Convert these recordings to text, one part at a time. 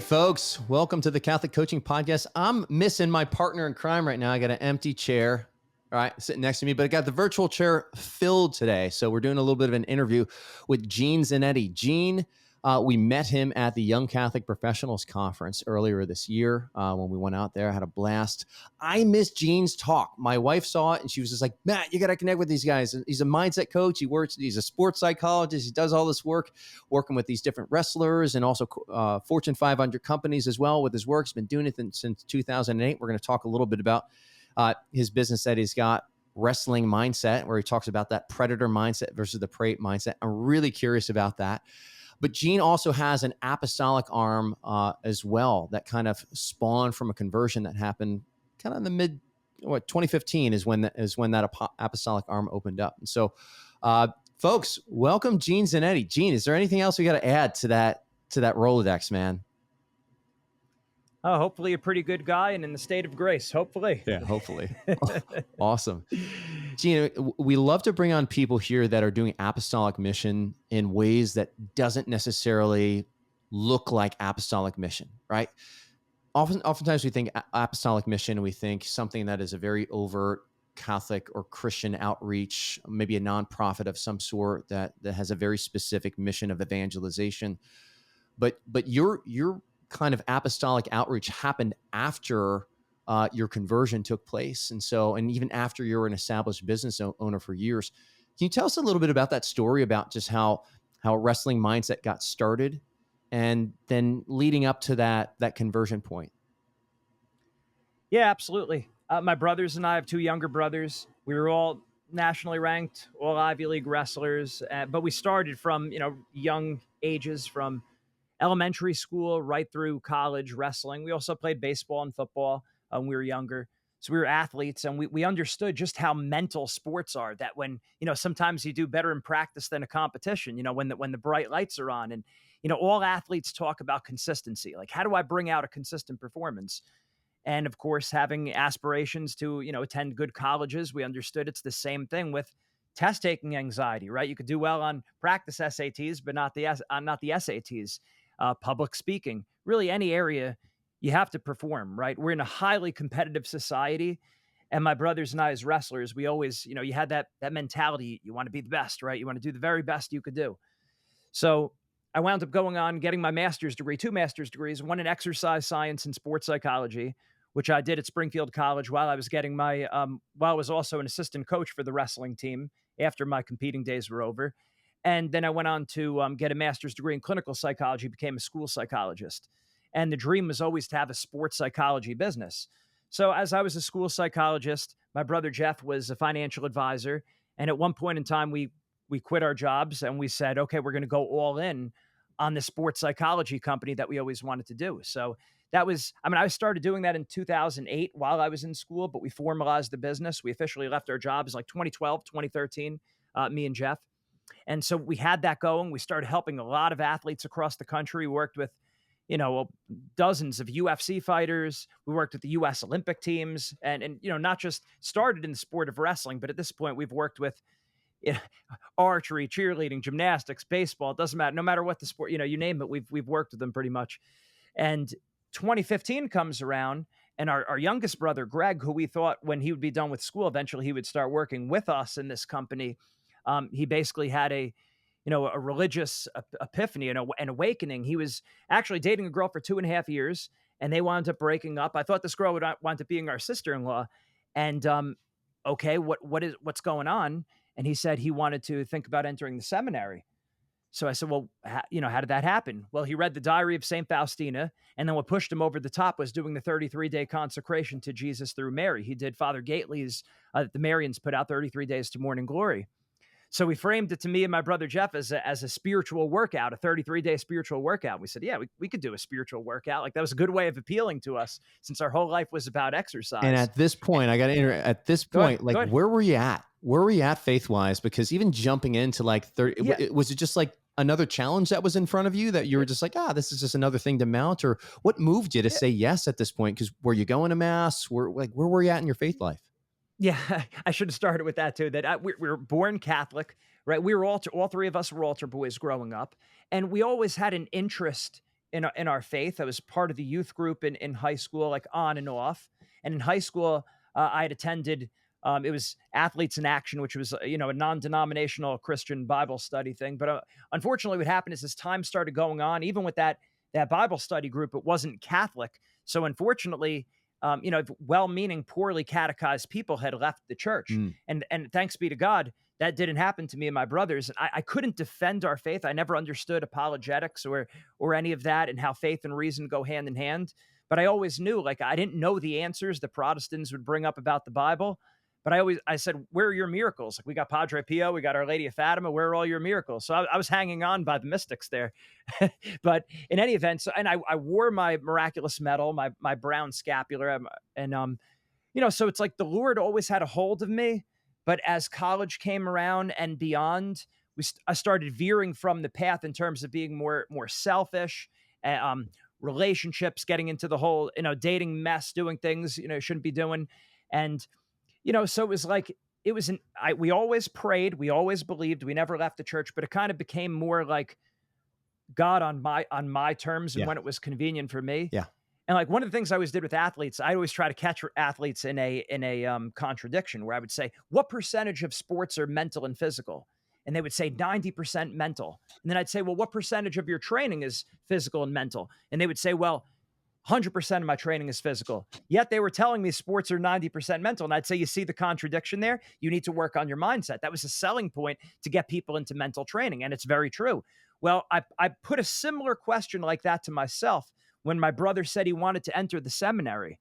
Hey, folks, welcome to the Catholic Coaching Podcast. I'm missing my partner in crime right now. I got an empty chair, all right, sitting next to me, but I got the virtual chair filled today. So we're doing a little bit of an interview with Gene Zannetti. Gene, we met him at the Young Catholic Professionals Conference earlier this year when we went out there. I had a blast. I missed Gene's talk. My wife saw it and she was just like, Matt, you got to connect with these guys. He's a mindset coach. He's a sports psychologist. He does all this work working with these different wrestlers and also Fortune 500 companies as well with his work. He's been doing it since 2008. We're going to talk a little bit about his business that he's got, Wrestling Mindset, where he talks about that predator mindset versus the prey mindset. I'm really curious about that. But Gene also has an apostolic arm as well that kind of spawned from a conversion that happened kind of in the mid 2015 is when that apostolic arm opened up. And so, folks, welcome Gene Zannetti. Gene, is there anything else we got to add to that Rolodex, man? Oh, hopefully a pretty good guy and in the state of grace. Hopefully. Yeah, hopefully. Awesome. Gene, we love to bring on people here that are doing apostolic mission in ways that doesn't necessarily look like apostolic mission, right? Oftentimes we think apostolic mission, and we think something that is a very overt Catholic or Christian outreach, maybe a nonprofit of some sort that has a very specific mission of evangelization. But your kind of apostolic outreach happened after your conversion took place. And even after you were an established business owner for years. Can you tell us a little bit about that story, about just how Wrestling Mindset got started and then leading up to that conversion point? Yeah, absolutely. My brothers and I have two younger brothers. We were all nationally ranked, all Ivy League wrestlers, but we started from, young ages, from elementary school right through college wrestling. We also played baseball and football when we were younger. So we were athletes, and we understood just how mental sports are, that when, sometimes you do better in practice than a competition, when the bright lights are on. And, all athletes talk about consistency. Like, how do I bring out a consistent performance? And of course, having aspirations to, attend good colleges, we understood it's the same thing with test taking anxiety, right? You could do well on practice SATs, but not the SATs. Public speaking, really any area you have to perform, right? We're in a highly competitive society. And my brothers and I, as wrestlers, we always, you had that mentality. You want to be the best, right? You want to do the very best you could do. So I wound up going on getting my master's degree, 2 master's degrees, one in exercise science and sports psychology, which I did at Springfield College while I was getting my, while I was also an assistant coach for the wrestling team after my competing days were over. And then I went on to get a master's degree in clinical psychology, became a school psychologist. And the dream was always to have a sports psychology business. So as I was a school psychologist, my brother Jeff was a financial advisor. And at one point in time, we quit our jobs and we said, okay, we're going to go all in on the sports psychology company that we always wanted to do. So that was, I started doing that in 2008 while I was in school, but we formalized the business. We officially left our jobs like 2012, 2013, me and Jeff. And so we had that going. We started helping a lot of athletes across the country. We worked with, dozens of UFC fighters. We worked with the U.S. Olympic teams and not just started in the sport of wrestling, but at this point we've worked with archery, cheerleading, gymnastics, baseball. It doesn't matter. No matter what the sport, you name it, we've worked with them pretty much. And 2015 comes around, and our youngest brother, Greg, who we thought when he would be done with school, eventually he would start working with us in this company. He basically had a religious epiphany and an awakening. He was actually dating a girl for 2.5 years, and they wound up breaking up. I thought this girl would wind up being our sister-in-law. And okay, what's going on? And he said he wanted to think about entering the seminary. So I said, well, how did that happen? Well, he read the Diary of St. Faustina, and then what pushed him over the top was doing the 33-day consecration to Jesus through Mary. He did Father Gately's, the Marians put out 33 Days to Morning Glory. So we framed it to me and my brother Jeff as a spiritual workout, a 33-day spiritual workout. We said, yeah, we could do a spiritual workout. Like, that was a good way of appealing to us since our whole life was about exercise. And at this point, I got to at this point, like, where were you at? Where were you at faith-wise? Because even jumping into like 30, was it just like another challenge that was in front of you that you were just like, this is just another thing to mount? Or what moved you to say yes at this point? Because were you going to mass? Where were you at in your faith life? Yeah, I should have started with that too. That we were born Catholic, right? We were all 3 of us were altar boys growing up, and we always had an interest in our faith. I was part of the youth group in high school, like on and off. And in high school, I had attended. It was Athletes in Action, which was a non-denominational Christian Bible study thing. But unfortunately, what happened is as time started going on, even with that Bible study group, it wasn't Catholic. So unfortunately, well-meaning, poorly catechized people had left the church. Mm. And thanks be to God, that didn't happen to me and my brothers. I couldn't defend our faith. I never understood apologetics or any of that and how faith and reason go hand in hand. But I always knew, like, I didn't know the answers the Protestants would bring up about the Bible. But I said, where are your miracles? Like, we got Padre Pio, we got Our Lady of Fatima. Where are all your miracles? So I was hanging on by the mystics there. But in any event, and I wore my miraculous medal, my brown scapular, so it's like the Lord always had a hold of me. But as college came around and beyond, I started veering from the path in terms of being more selfish, relationships, getting into the whole dating mess, doing things shouldn't be doing, and so it was like we always prayed, we always believed, we never left the church, but it kind of became more like God on my terms and Yeah. when it was convenient for me. Yeah. And like one of the things I always did with athletes, I always try to catch athletes in a contradiction where I would say, what percentage of sports are mental and physical? And they would say 90% mental. And then I'd say, well, what percentage of your training is physical and mental? And they would say, well, 100% of my training is physical. Yet they were telling me sports are 90% mental. And I'd say, you see the contradiction there? You need to work on your mindset. That was a selling point to get people into mental training. And it's very true. Well, I put a similar question like that to myself when my brother said he wanted to enter the seminary.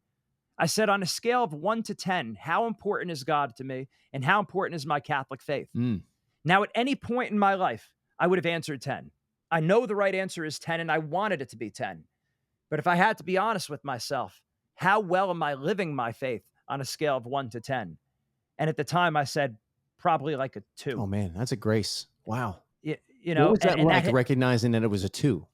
I said, on a scale of 1 to 10, how important is God to me? And how important is my Catholic faith? Mm. Now, at any point in my life, I would have answered 10. I know the right answer is 10, and I wanted it to be 10. But if I had to be honest with myself, how well am I living my faith on a scale of 1 to 10? And at the time, I said, probably like a 2. Oh man, that's a grace. Wow. What was that like, recognizing that it was a 2?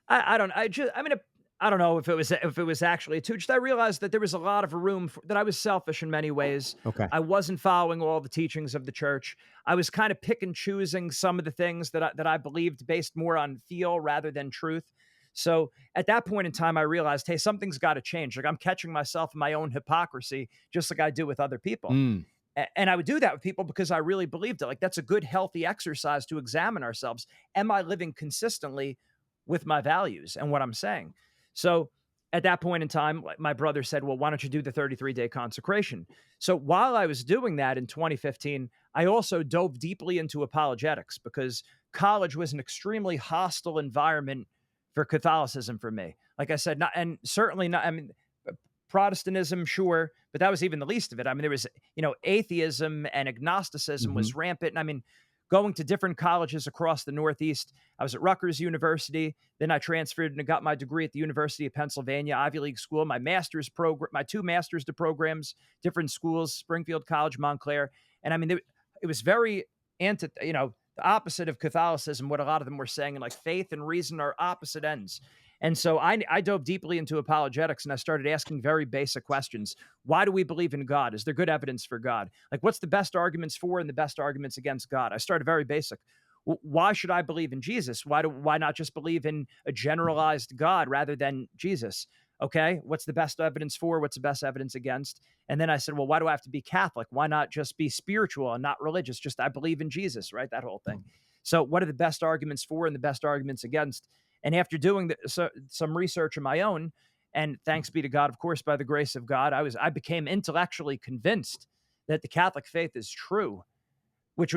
I don't. I don't know if it was actually a 2. Just I realized that there was a lot of room that I was selfish in many ways. Okay. I wasn't following all the teachings of the church. I was kind of pick and choosing some of the things that I believed based more on feel rather than truth. So at that point in time, I realized, hey, something's got to change. Like I'm catching myself in my own hypocrisy, just like I do with other people. Mm. And I would do that with people because I really believed it. Like that's a good, healthy exercise to examine ourselves. Am I living consistently with my values and what I'm saying? So at that point in time, my brother said, well, why don't you do the 33-day consecration? So while I was doing that in 2015, I also dove deeply into apologetics because college was an extremely hostile environment for Catholicism for me. Like I said, certainly not, Protestantism, sure, but that was even the least of it. I mean, there was, atheism and agnosticism was rampant. And going to different colleges across the Northeast, I was at Rutgers University. Then I transferred and got my degree at the University of Pennsylvania, Ivy League school, my master's program, my 2 master's programs, different schools, Springfield College, Montclair. And it was very the opposite of Catholicism, what a lot of them were saying, and like faith and reason are opposite ends. And so I dove deeply into apologetics and I started asking very basic questions. Why do we believe in God? Is there good evidence for God? Like what's the best arguments for and the best arguments against God? I started very basic. Why should I believe in Jesus? Why not just believe in a generalized God rather than Jesus? Okay, what's the best evidence for? What's the best evidence against? And then I said, well, why do I have to be Catholic? Why not just be spiritual and not religious? Just I believe in Jesus, right? That whole thing. So what are the best arguments for and the best arguments against? And after doing some research of my own, and thanks be to God, of course, by the grace of God, I became intellectually convinced that the Catholic faith is true, which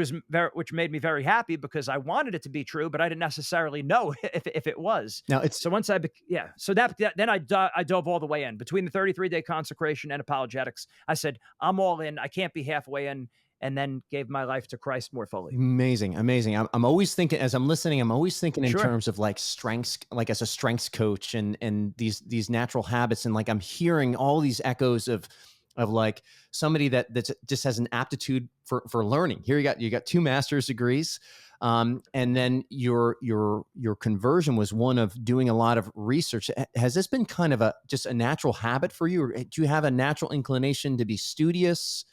made me very happy because I wanted it to be true, but I didn't necessarily know if it was. Now it's so once then I dove all the way in between the 33-day consecration and apologetics. I said, I'm all in. I can't be halfway in. And then gave my life to Christ more fully. Amazing. I'm always thinking, as I'm listening, in Sure. terms of like strengths, like as a strengths coach and these natural habits. And like, I'm hearing all these echoes of like somebody that just has an aptitude for learning. Here you got 2 master's degrees. And then your conversion was one of doing a lot of research. Has this been kind of just a natural habit for you? Or do you have a natural inclination to be studious?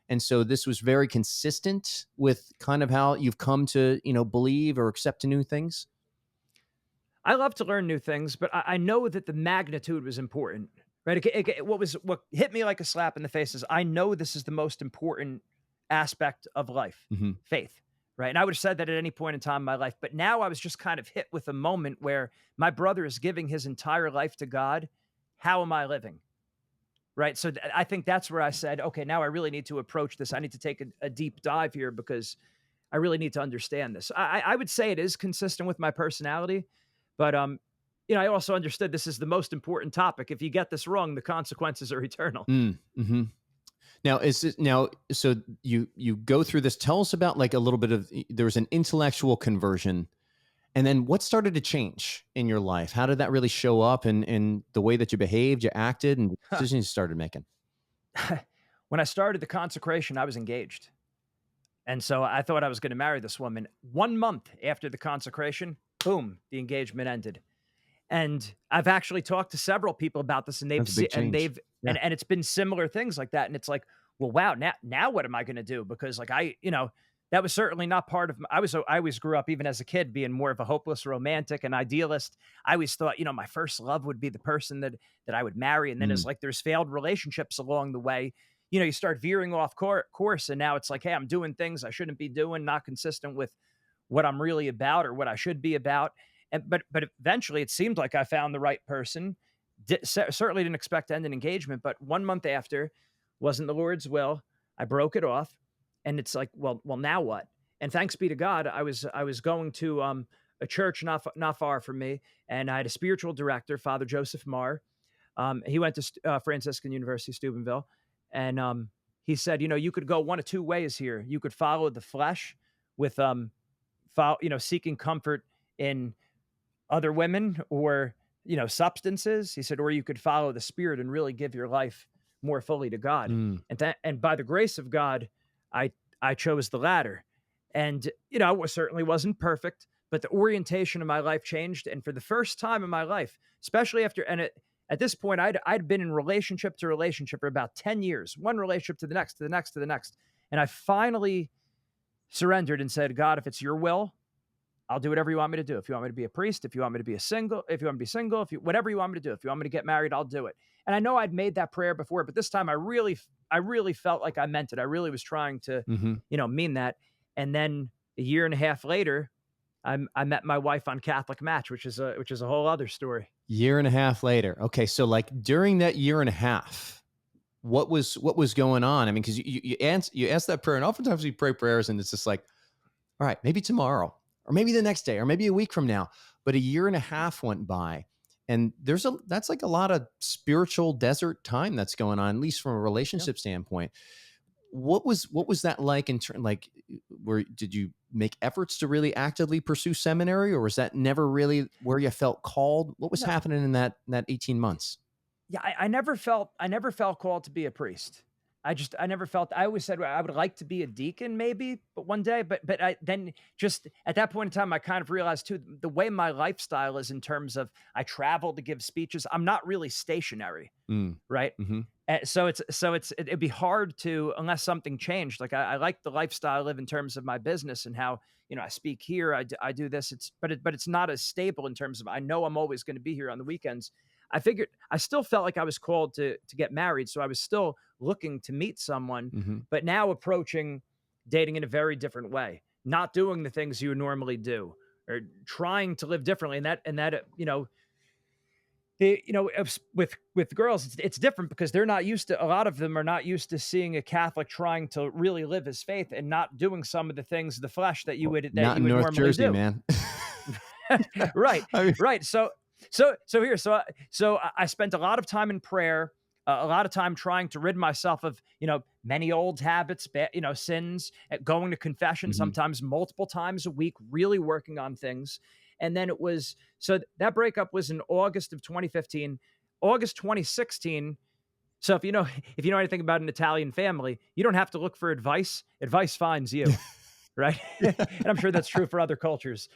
And so this was very consistent with kind of how you've come to, believe or accept new things? I love to learn new things, but I know that the magnitude was important, right? What hit me like a slap in the face is I know this is the most important aspect of life, Hmm. faith, right? And I would have said that at any point in time in my life, but now I was just kind of hit with a moment where my brother is giving his entire life to God. How am I living? Right. So I think that's where I said, okay, now I really need to approach this. I need to take a deep dive here because I really need to understand this. I would say it is consistent with my personality, but I also understood this is the most important topic. If you get this wrong, the consequences are eternal. Mm-hmm. Now, is it now? So you go through this. Tell us about like a little bit of. There was an intellectual conversion, and then what started to change in your life? How did that really show up in the way that you behaved, you acted, and the decisions you started making? When I started the consecration, I was engaged. And so I thought I was going to marry this woman. 1 month after the consecration, boom, the engagement ended. And I've actually talked to several people about this, and That's a big change. they've Yeah. and it's been similar things like that. And it's like, well, wow, now what am I going to do? Because like that was certainly not part of. I always grew up, even as a kid, being more of a hopeless romantic and idealist. I always thought, my first love would be the person that I would marry, and then as Mm. like there's failed relationships along the way, you start veering off course, and now it's like, hey, I'm doing things I shouldn't be doing, not consistent with what I'm really about or what I should be about. And but eventually, it seemed like I found the right person. Certainly didn't expect to end an engagement, but 1 month after, wasn't the Lord's will. I broke it off, and it's like, well, now what? And thanks be to God, I was going to a church not far from me, and I had a spiritual director, Father Joseph Marr. He went to Franciscan University, Steubenville, and he said, you could go one of two ways here. You could follow the flesh with seeking comfort in other women or substances. He said, or you could follow the spirit and really give your life more fully to God. Mm. And by the grace of God, I chose the latter. And certainly wasn't perfect, but the orientation of my life changed. And for the first time in my life, especially at this point, I'd been in relationship to relationship for about 10 years, one relationship to the next, to the next, to the next. And I finally surrendered and said, God, if it's your will, I'll do whatever you want me to do. If you want me to be a priest, if you want me to be if you want me to be single, whatever you want me to do. If you want me to get married, I'll do it. And I know I'd made that prayer before, but this time I really felt like I meant it. I really was trying to, Hmm. mean that. And then a year and a half later, I met my wife on Catholic Match, which is a whole other story. Year and a half later. Okay, so like during that year and a half, what was going on? I mean, because you ask that prayer, and oftentimes we pray prayers, and it's just like, all right, maybe tomorrow, or maybe the next day, or maybe a week from now. But a year and a half went by, and that's like a lot of spiritual desert time that's going on, at least from a Yeah. relationship standpoint. What was that like in turn? Like, where did you make efforts to really actively pursue seminary, or was that never really where you felt called? What was No, happening in that 18 months? yeah, I never felt called to be a priest. I never felt. I always said, well, I would like to be a deacon maybe, but one day, but I then just at that point in time, I kind of realized too, the way my lifestyle is in terms of I travel to give speeches, I'm not really stationary, Mm. right? Hmm. It'd be hard to, unless something changed. Like I like the lifestyle I live in terms of my business and how I speak here, I do this. But it's not as stable in terms of I know I'm always going to be here on the weekends. I figured I still felt like I was called to get married, so I was still looking to meet someone, Hmm. but now approaching dating in a very different way, not doing the things you would normally do, or trying to live differently. With girls, it's different because they're not used to. A lot of them are not used to seeing a Catholic trying to really live his faith and not doing some of the things of the flesh that you would that Not you in would North normally Jersey, do. man. Right, I mean, right. So I spent a lot of time in prayer, a lot of time trying to rid myself of many old habits, sins, going to confession mhm. sometimes multiple times a week, really working on things. And then that breakup was in August of 2015. August 2016. So if you know anything about an Italian family, you don't have to look for advice. Advice finds you, right? And I'm sure that's true for other cultures.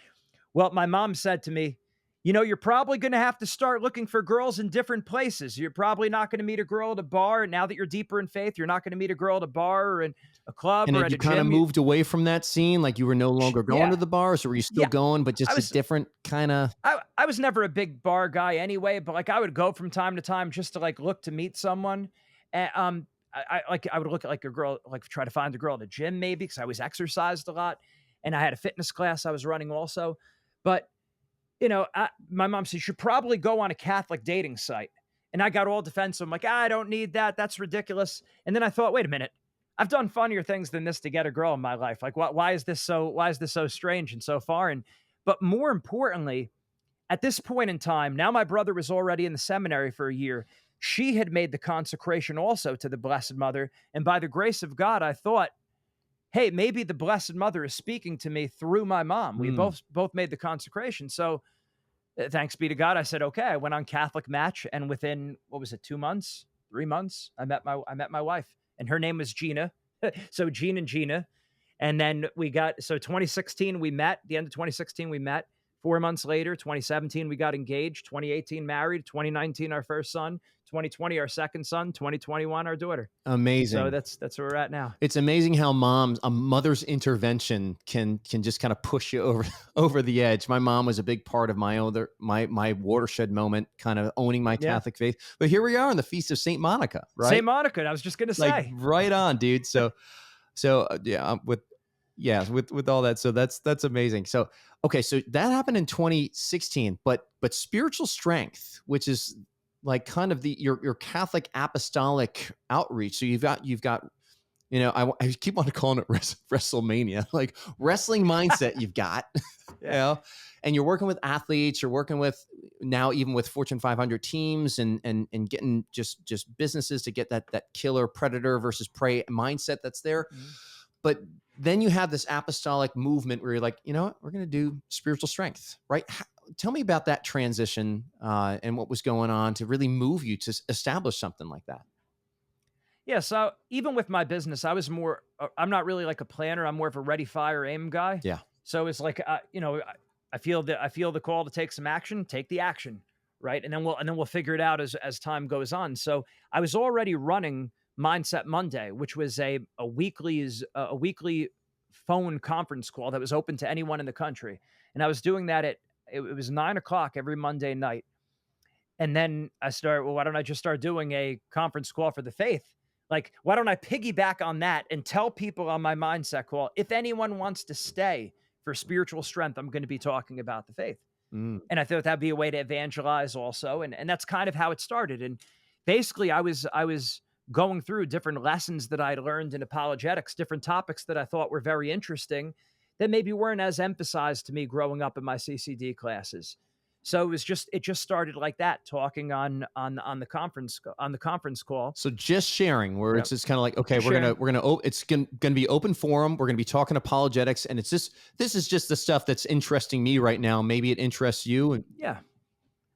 Well, my mom said to me, you're probably going to have to start looking for girls in different places. You're probably not going to meet a girl at a bar. Now that you're deeper in faith, you're not going to meet a girl at a bar or in a club And or had at you a kind of gym. moved away from that scene? Like you were no longer going to Yeah. the bars, or were you still Yeah. going, but I just a was, different kind of? I was never a big bar guy anyway, but like I would go from time to time just to like look to meet someone. And I would look at like a girl, like try to find a girl at a gym maybe because I always exercised a lot, and I had a fitness class I was running also. But my mom said you should probably go on a Catholic dating site, and I got all defensive. I'm like, I don't need that. That's ridiculous. And then I thought, wait a minute, I've done funnier things than this to get a girl in my life. Like, why is this so strange and so foreign? But more importantly, at this point in time, now my brother was already in the seminary for a year. She had made the consecration also to the Blessed Mother. And by the grace of God, I thought, hey, maybe the Blessed Mother is speaking to me through my mom. We both made the consecration. So thanks be to God, I said, okay. I went on Catholic Match, and within, what was it, 2 months, 3 months, I met my wife, and her name was Gina. So Gene and Gina. And then 2016, we met. The end of 2016, we met. 4 months later, 2017, we got engaged. 2018, married. 2019, our first son. 2020, our second son. 2021, our daughter. Amazing. So that's where we're at now. It's amazing how a mother's intervention can just kind of push you over the edge. My mom was a big part of my watershed moment, kind of owning my Catholic faith. But here we are on the Feast of Saint Monica, right? Saint Monica. I was just gonna say, like right on, dude. So yeah, with all that. So that's amazing. So okay, so that happened in 2016, but spiritual strength, which is like kind of your Catholic apostolic outreach. So you've got I keep on calling it WrestleMania, like wrestling mindset you've got, and you're working with athletes, you're working with now even with Fortune 500 teams and getting just businesses to get that killer predator versus prey mindset that's there. Mm-hmm. But then you have this apostolic movement where you're like, you know what, we're going to do spiritual strength, right? Tell me about that transition and what was going on to really move you to establish something like that. Yeah. So even with my business, I'm not really like a planner. I'm more of a ready, fire, aim guy. Yeah. So it's like, I feel the call to take some action, take the action. Right. And then we'll figure it out as time goes on. So I was already running Mindset Monday, which was a weekly phone conference call that was open to anyone in the country. And I was doing that it was 9:00 every Monday night. And then I started, well, why don't I just start doing a conference call for the faith? Like, why don't I piggyback on that and tell people on my mindset call, if anyone wants to stay for spiritual strength, I'm going to be talking about the faith. And I thought that'd be a way to evangelize also. And that's kind of how it started. And basically I was going through different lessons that I'd learned in apologetics, different topics that I thought were very interesting that maybe weren't as emphasized to me growing up in my CCD classes. So it just started like that, talking on the conference call. So just sharing, where it's just kind of like, okay, it's gonna be open forum. We're gonna be talking apologetics, and this is just the stuff that's interesting me right now. Maybe it interests you, and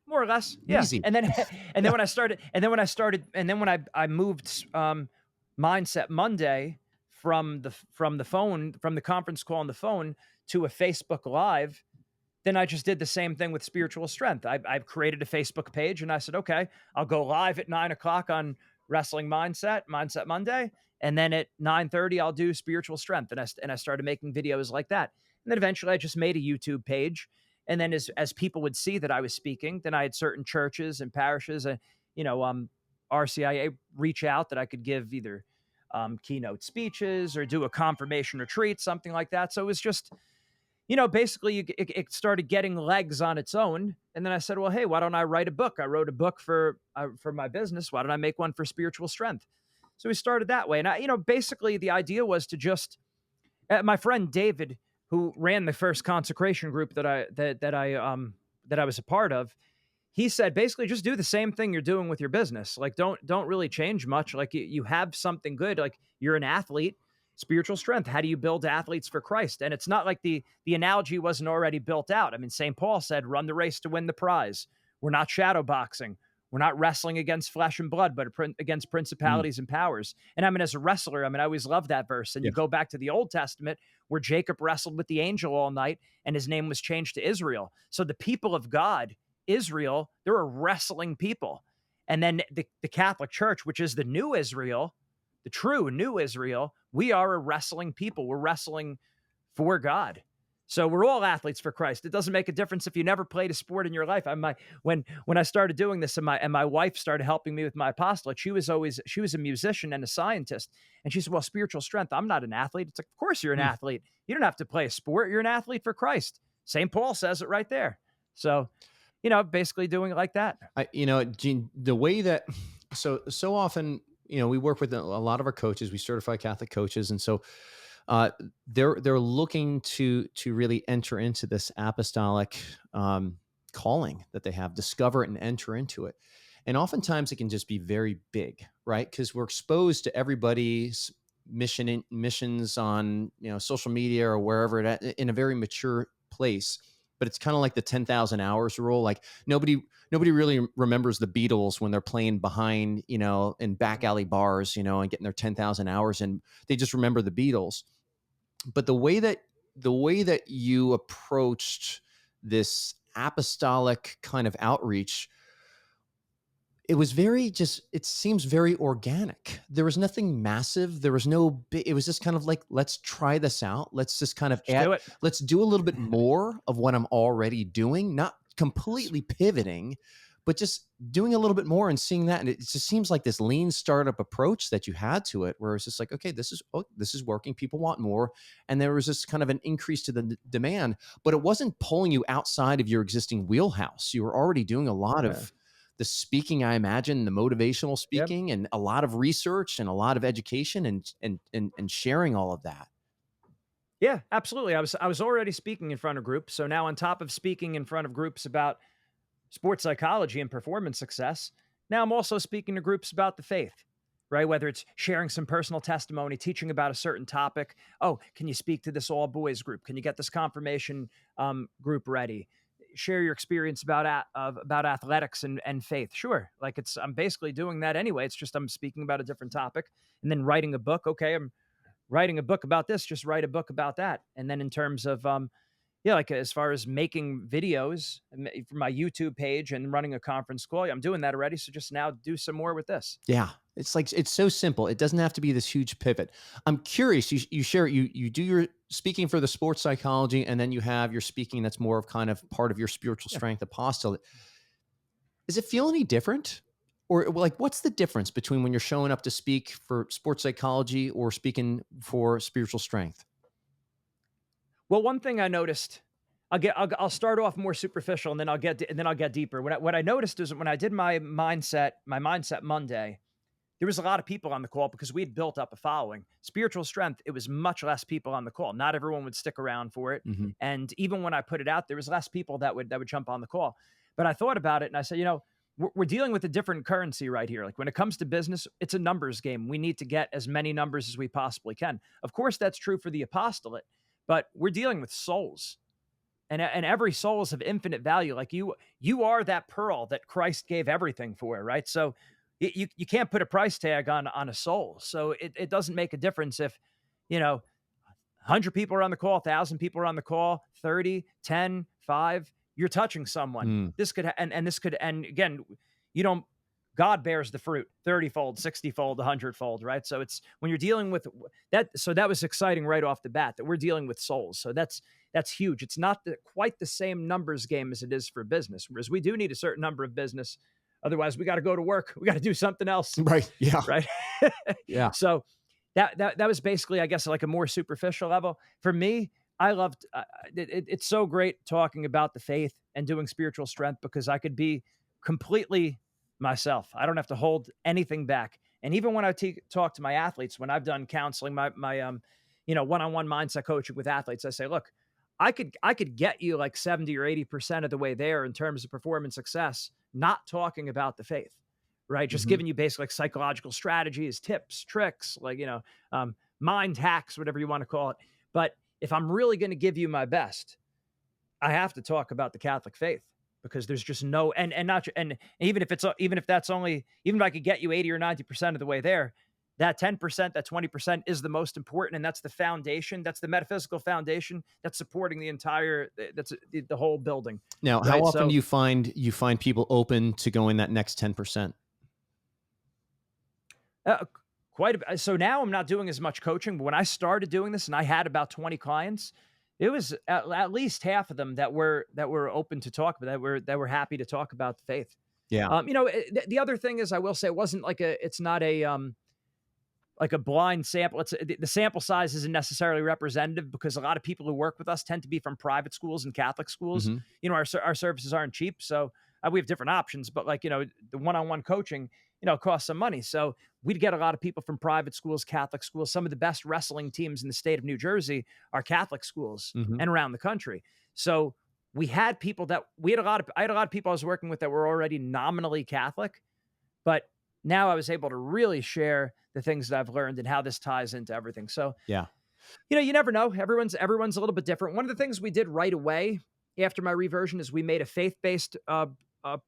more or less, yeah. Easy. And then when I moved Mindset Monday from the conference call on the phone to a Facebook Live. Then I just did the same thing with spiritual strength. I've created a Facebook page, and I said, okay, I'll go live at 9:00 on Wrestling Mindset Monday. And then at 9:30, I'll do spiritual strength. And I started making videos like that. And then eventually I just made a YouTube page. And then as people would see that I was speaking, then I had certain churches and parishes and, RCIA reach out that I could give either keynote speeches or do a confirmation retreat, something like that. So it was just, basically it started getting legs on its own. And then I said, well, hey, why don't I write a book? I wrote a book for my business. Why don't I make one for spiritual strength? So we started that way. And basically the idea was to just, my friend David, who ran the first consecration group that I was a part of, he said, basically just do the same thing you're doing with your business. Like, don't really change much. Like you have something good. Like you're an athlete. Spiritual strength. How do you build athletes for Christ? And it's not like the analogy wasn't already built out. I mean, St. Paul said, run the race to win the prize. We're not shadow boxing. We're not wrestling against flesh and blood, but against Mm. principalities and powers. And I mean, as a wrestler, I always love that verse. And Yeah. you go back to the Old Testament where Jacob wrestled with the angel all night and his name was changed to Israel. So the people of God, Israel, they're a wrestling people. And then the Catholic Church, which is the new Israel, the true new Israel, we are a wrestling people. We're wrestling for God. So we're all athletes for Christ. It doesn't make a difference if you never played a sport in your life. When I started doing this, and my wife started helping me with my apostolate, she was a musician and a scientist, and she said, "Well, spiritual strength. I'm not an athlete." It's like, of course you're an Mm. athlete. You don't have to play a sport. You're an athlete for Christ. St. Paul says it right there. So, basically doing it like that. Gene, the way that so often, we work with a lot of our coaches. We certify Catholic coaches, and so uh, they're looking to really enter into this apostolic calling that they have, discover it and enter into it. And oftentimes it can just be very big, right? Because we're exposed to everybody's missions on social media or wherever in a very mature place. But it's kind of like the 10,000 hours rule. Like nobody really remembers the Beatles when they're playing behind, in back alley bars, and getting their 10,000 hours, and they just remember the Beatles. But the way that you approached this apostolic kind of outreach, it seems very organic. There was nothing massive. There was it was just kind of like, let's try this out. Let's just kind of Just do it. let's do a little bit more of what I'm already doing, not completely pivoting, but just doing a little bit more and seeing that. And it just seems like this lean startup approach that you had to it, where it's just like, okay, this is working. People want more. And there was this kind of an increase to the demand, but it wasn't pulling you outside of your existing wheelhouse. You were already doing a lot Yeah. of the speaking, I imagine, the motivational Yep. speaking, and a lot of research and a lot of education and sharing all of that. Yeah, absolutely. I was already speaking in front of groups. So now on top of speaking in front of groups about sports psychology and performance success, now I'm also speaking to groups about the faith, right? Whether it's sharing some personal testimony, teaching about a certain topic. Oh, can you speak to this all boys group? Can you get this confirmation group ready? Share your experience about athletics and faith. Sure. Like I'm basically doing that anyway. It's just I'm speaking about a different topic, and then writing a book. Okay, I'm writing a book about this, just write a book about that. And then in terms of yeah, like as far as making videos for my YouTube page and running a conference call, yeah, I'm doing that already. So just now do some more with this. Yeah. It's like, it's so simple. It doesn't have to be this huge pivot. I'm curious. You share, you do your speaking for the sports psychology, and then you have your speaking that's more of kind of part of your spiritual Yeah. strength apostolate. Does it feel any different? Or like, what's the difference between when you're showing up to speak for sports psychology or speaking for spiritual strength? Well, one thing I noticed, I'll start off more superficial and then I'll get deeper. What I noticed is when I did my mindset Monday, there was a lot of people on the call because we had built up a following. Spiritual strength, it was much less people on the call. Not everyone would stick around for it. Hmm. And even when I put it out, there was less people that would jump on the call. But I thought about it and I said, we're dealing with a different currency right here. Like when it comes to business, it's a numbers game. We need to get as many numbers as we possibly can. Of course, that's true for the apostolate, but we're dealing with souls. And every soul is of infinite value. Like you are that pearl that Christ gave everything for, right? So you can't put a price tag on a soul. So it doesn't make a difference if, 100 people are on the call, 1,000 people are on the call, 30, 10, 5, you're touching someone. Mm. And again, you don't, God bears the fruit 30-fold, 60-fold, 100-fold, right? So it's when you're dealing with that. So that was exciting right off the bat that we're dealing with souls. So that's huge. It's not quite the same numbers game as it is for business, whereas we do need a certain number of business. Otherwise, we got to go to work. We got to do something else. Right. Yeah. Right. Yeah. So that was basically, I guess, like a more superficial level. For me, I loved it's so great talking about the faith and doing spiritual strength because I could be completely myself. I don't have to hold anything back. And even when I talk to my athletes, when I've done counseling, my one-on-one mindset coaching with athletes, I say, look, I could get you like 70 or 80% of the way there in terms of performance success, not talking about the faith, right? Just Mhm. giving you basic like psychological strategies, tips, tricks, like, mind hacks, whatever you want to call it. But if I'm really going to give you my best, I have to talk about the Catholic faith. because there's just no, and not, and even if that's only, even if I could get you 80 or 90% of the way there, that 10%, that 20% is the most important. And that's the foundation. That's the metaphysical foundation that's supporting the entire, that's the whole building. Now, how Right. often So do you find people open to going that next 10%? Uh, quite a bit. So now I'm not doing as much coaching, but when I started doing this and I had about 20 clients, it was at least half of them that were open to talk, that were happy to talk about the faith. Yeah. The other thing is, I will say, it wasn't like it's not like a blind sample. The sample size isn't necessarily representative, because a lot of people who work with us tend to be from private schools and Catholic schools. Mhm. Our services aren't cheap, so we have different options. But like, the one-on-one coaching, costs some money. So we'd get a lot of people from private schools, Catholic schools. Some of the best wrestling teams in the state of New Jersey are Catholic schools Mhm. and around the country. So we had people that I had a lot of people I was working with that were already nominally Catholic, but now I was able to really share the things that I've learned and how this ties into everything. So, Yeah. you never know. Everyone's a little bit different. One of the things we did right away after my reversion is we made a faith-based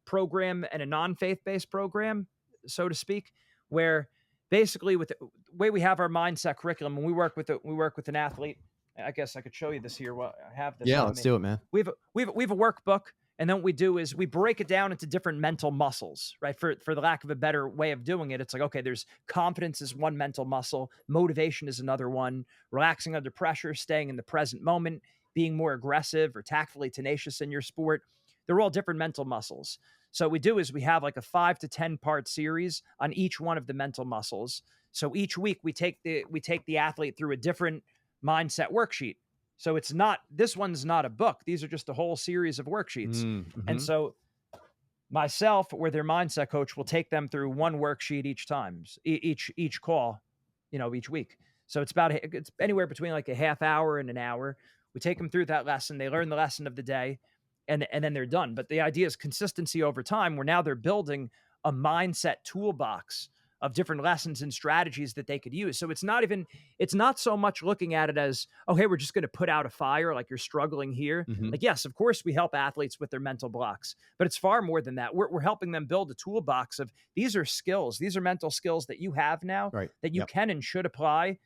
program and a non-faith-based program, so to speak, where basically, with the way we have our mindset curriculum, when we work with an athlete. I guess I could show you this here. Well, I have this. Yeah, with let's me. do it, man. We have a workbook, and then what we do is we break it down into different mental muscles, right? For the lack of a better way of doing it, it's like, okay, there's confidence is one mental muscle, motivation is another one, relaxing under pressure, staying in the present moment, being more aggressive or tactfully tenacious in your sport. They're all different mental muscles. So what we do is we have like a 5 to 10 part series on each one of the mental muscles. So each week we take the athlete through a different mindset worksheet. So this one's not a book. These are just a whole series of worksheets. And Mhm. so myself, or their mindset coach, will take them through one worksheet each time, each call, each week. So it's anywhere between like a half hour and an hour. We take them through that lesson. They learn the lesson of the day, and then they're done. But the idea is consistency over time, where now they're building a mindset toolbox of different lessons and strategies that they could use. So it's not so much looking at it as, oh, hey, we're just going to put out a fire, like you're struggling here. Mhm. Like, yes, of course we help athletes with their mental blocks, but it's far more than that. We're helping them build a toolbox of, these are skills, these are mental skills that you have now Right. that you Yep. can and should apply: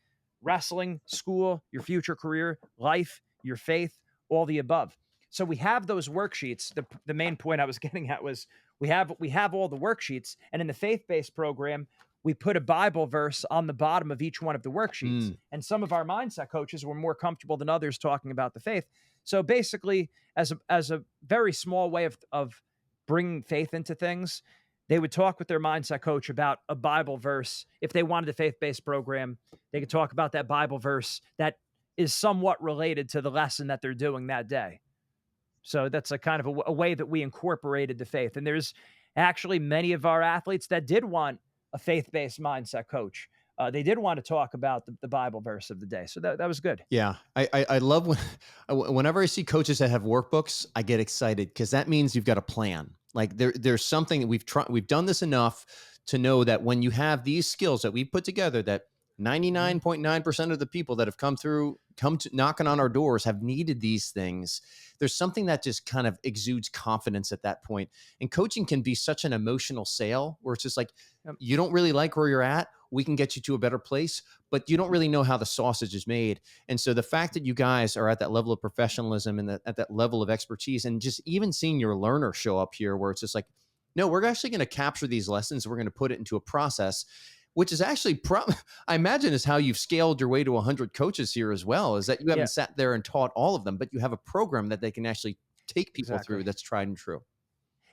wrestling, school, your future career, life, your faith, all the above. So we have those worksheets. The main point I was getting at was we have all the worksheets, and in the faith-based program, we put a Bible verse on the bottom of each one of the worksheets. Mm. And some of our mindset coaches were more comfortable than others talking about the faith. So basically, as a very small way of bringing faith into things, they would talk with their mindset coach about a Bible verse. If they wanted a faith-based program, they could talk about that Bible verse that is somewhat related to the lesson that they're doing that day. So that's a kind of a way that we incorporated the faith. And there's actually many of our athletes that did want a faith-based mindset coach. They did want to talk about the Bible verse of the day. So that was good. Yeah, I love whenever I see coaches that have workbooks, I get excited, because that means you've got a plan. Like there's something that we've done this enough to know that when you have these skills that we put together, that 99.9% of the people that have come to knocking on our doors have needed these things. There's something that just kind of exudes confidence at that point. And coaching can be such an emotional sale, where it's just like, Yep. you don't really like where you're at. We can get you to a better place, but you don't really know how the sausage is made. And so the fact that you guys are at that level of professionalism and at that level of expertise, and just even seeing your learner show up here, where it's just like, no, we're actually going to capture these lessons. We're going to put it into a process, which is actually, I imagine, is how you've scaled your way to 100 coaches here as well, is that you haven't sat there and taught all of them, but you have a program that they can actually take people through that's tried and true.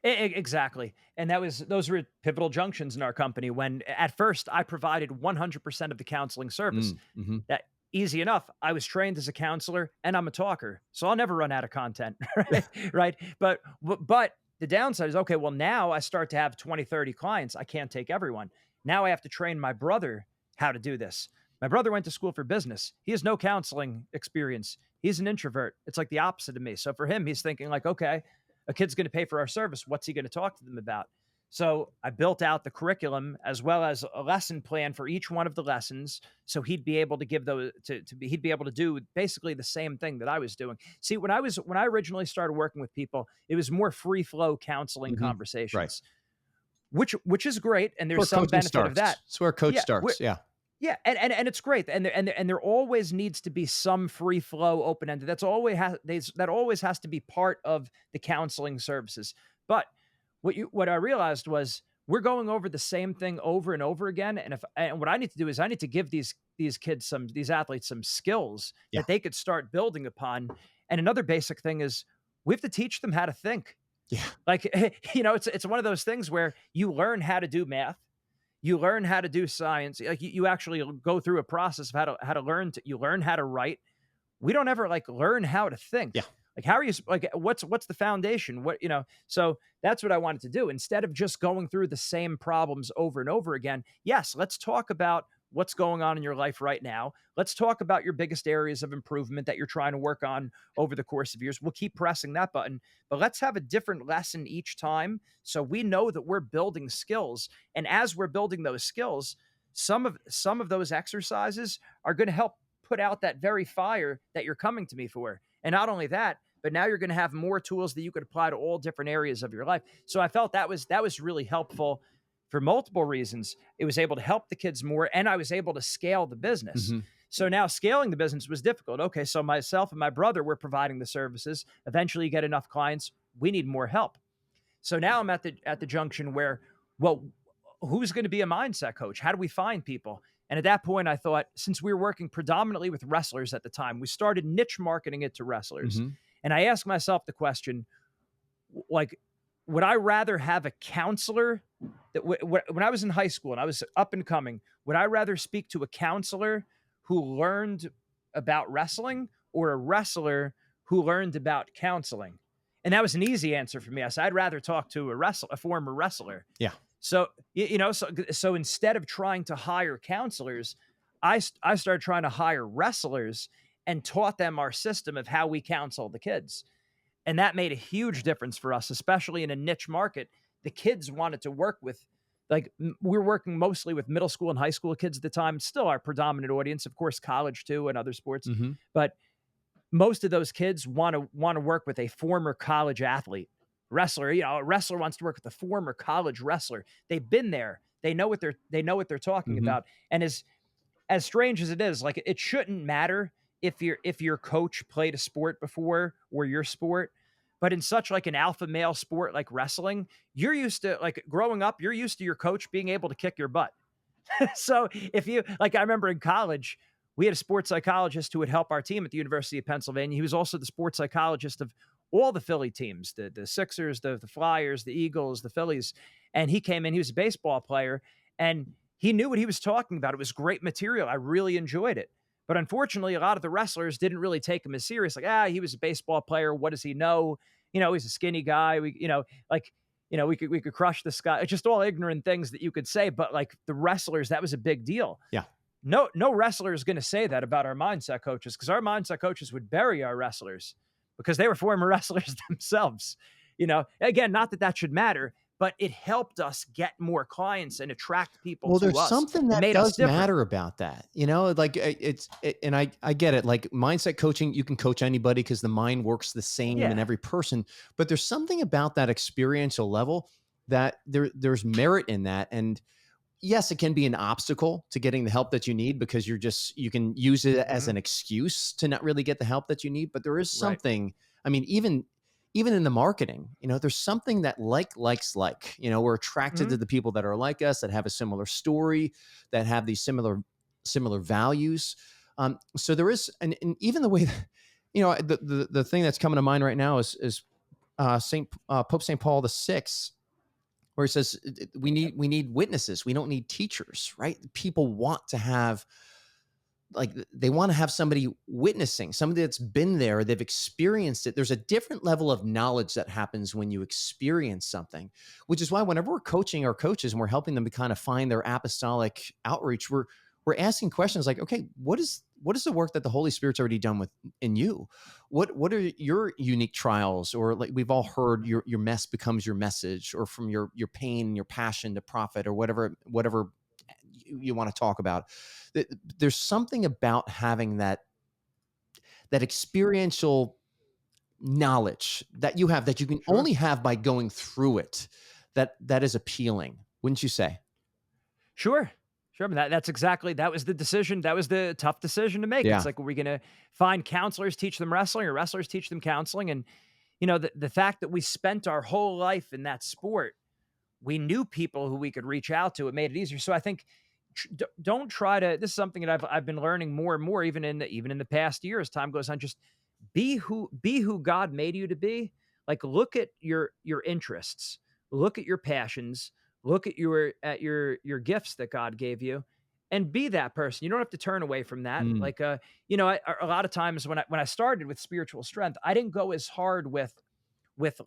Exactly. And those were pivotal junctions in our company, when at first I provided 100% of the counseling service. Mm-hmm. That easy enough. I was trained as a counselor, and I'm a talker, so I'll never run out of content. Right. But the downside is, okay, well, now I start to have 20, 30 clients. I can't take everyone. Now I have to train my brother how to do this. My brother went to school for business. He has no counseling experience. He's an introvert. It's like the opposite of me. So for him, he's thinking like, okay, a kid's going to pay for our service. What's he going to talk to them about? So I built out the curriculum as well as a lesson plan for each one of the lessons. So he'd be able to give those he'd be able to do basically the same thing that I was doing. See, when I originally started working with people, it was more free flow counseling Hmm. Right. conversations, which is great. And It's there's where some coaching benefit of that. starts. It's where coach Yeah. starts. Yeah. Yeah, and it's great, and there always needs to be some free flow, open ended. That always has to be part of the counseling services. But what I realized was we're going over the same thing over and over again, and what I need to do is I need to give these athletes some skills Yeah. that they could start building upon. And another basic thing is we have to teach them how to think. Yeah. Like it's one of those things where you learn how to do math, you learn how to do science. Like you actually go through a process of how to learn you learn how to write. We don't ever like learn how to think. Yeah. Like how are you like what's the foundation? So that's what I wanted to do. Instead of just going through the same problems over and over again. Yes, let's talk about what's going on in your life right now. Let's talk about your biggest areas of improvement that you're trying to work on over the course of years. We'll keep pressing that button, but let's have a different lesson each time so we know that we're building skills. And as we're building those skills, some of those exercises are going to help put out that very fire that you're coming to me for. And not only that, but now you're going to have more tools that you could apply to all different areas of your life. So I felt that was really helpful for multiple reasons. It was able to help the kids more, and I was able to scale the business. Hmm. So now scaling the business was difficult. Okay, so myself and my brother were providing the services. Eventually, you get enough clients. We need more help. So now I'm at the junction where, well, who's going to be a mindset coach? How do we find people? And at that point, I thought, since we were working predominantly with wrestlers at the time, we started niche marketing it to wrestlers. Hmm. And I asked myself the question, like, would I rather have a counselor that when I was in high school and I was up and coming, would I rather speak to a counselor who learned about wrestling or a wrestler who learned about counseling? And that was an easy answer for me. I said, I'd rather talk to a former wrestler. Yeah. So, so instead of trying to hire counselors, I started trying to hire wrestlers and taught them our system of how we counsel the kids. And that made a huge difference for us, especially in a niche market. The kids wanted to work with, like, we were working mostly with middle school and high school kids at the time, still our predominant audience, of course, college too, and other sports. Hmm. But most of those kids want to work with a former college athlete, wrestler. A wrestler wants to work with a former college wrestler. They've been there. They know what they're talking Hmm. about. And as strange as it is, like, it shouldn't matter if your coach played a sport before or your sport, but in such like an alpha male sport like wrestling, you're used to, like, growing up, you're used to your coach being able to kick your butt. So if you like, I remember in college, we had a sports psychologist who would help our team at the University of Pennsylvania. He was also the sports psychologist of all the Philly teams, the Sixers, the Flyers, the Eagles, the Phillies. And he came in, he was a baseball player, and he knew what he was talking about. It was great material. I really enjoyed it. But unfortunately, a lot of the wrestlers didn't really take him as serious. Like, he was a baseball player. What does he know? He's a skinny guy. We could crush this guy. It's just all ignorant things that you could say. But like the wrestlers, that was a big deal. Yeah. No wrestler is going to say that about our mindset coaches, because our mindset coaches would bury our wrestlers because they were former wrestlers themselves. Again, not that should matter, but it helped us get more clients and attract people Well, to there's us. something that does matter about that. Like and I get it. Like mindset coaching, you can coach anybody because the mind works the same in every person. But there's something about that experiential level that there's merit in that. And yes, it can be an obstacle to getting the help that you need because you can use it as an excuse to not really get the help that you need. But there is something, I mean, even in the marketing, there's something that likes. We're attracted to the people that are like us, that have a similar story, that have these similar values. So there is, and even the way that, the thing that's coming to mind right now is Pope St. Paul VI, where he says we need witnesses. We don't need teachers, right? People want to have, like, they want to have somebody witnessing, somebody that's been there, they've experienced it. There's a different level of knowledge that happens when you experience something, which is why whenever we're coaching our coaches and we're helping them to kind of find their apostolic outreach, we're asking questions like, okay, what what is the work that the Holy Spirit's already done with in you? What are your unique trials? Or like we've all heard, your mess becomes your message, or from your pain, your passion to profit, or whatever you want to talk about. There's something about having that experiential knowledge that you have, that you can Sure. only have by going through it, that is appealing, wouldn't you say? Sure. Sure. I mean, that was the decision. That was the tough decision to make. It's Yeah. like, are we going to find counselors, teach them wrestling, or wrestlers teach them counseling? And, the fact that we spent our whole life in that sport, we knew people who we could reach out to. It made it easier. So I think don't try to. This is something that I've been learning more and more, even in the past year as time goes on. Just be who God made you to be. Like, look at your interests, look at your passions, look at your gifts that God gave you, and be that person. You don't have to turn away from that. Mm, Like, a lot of times when I started with spiritual strength, I didn't go as hard with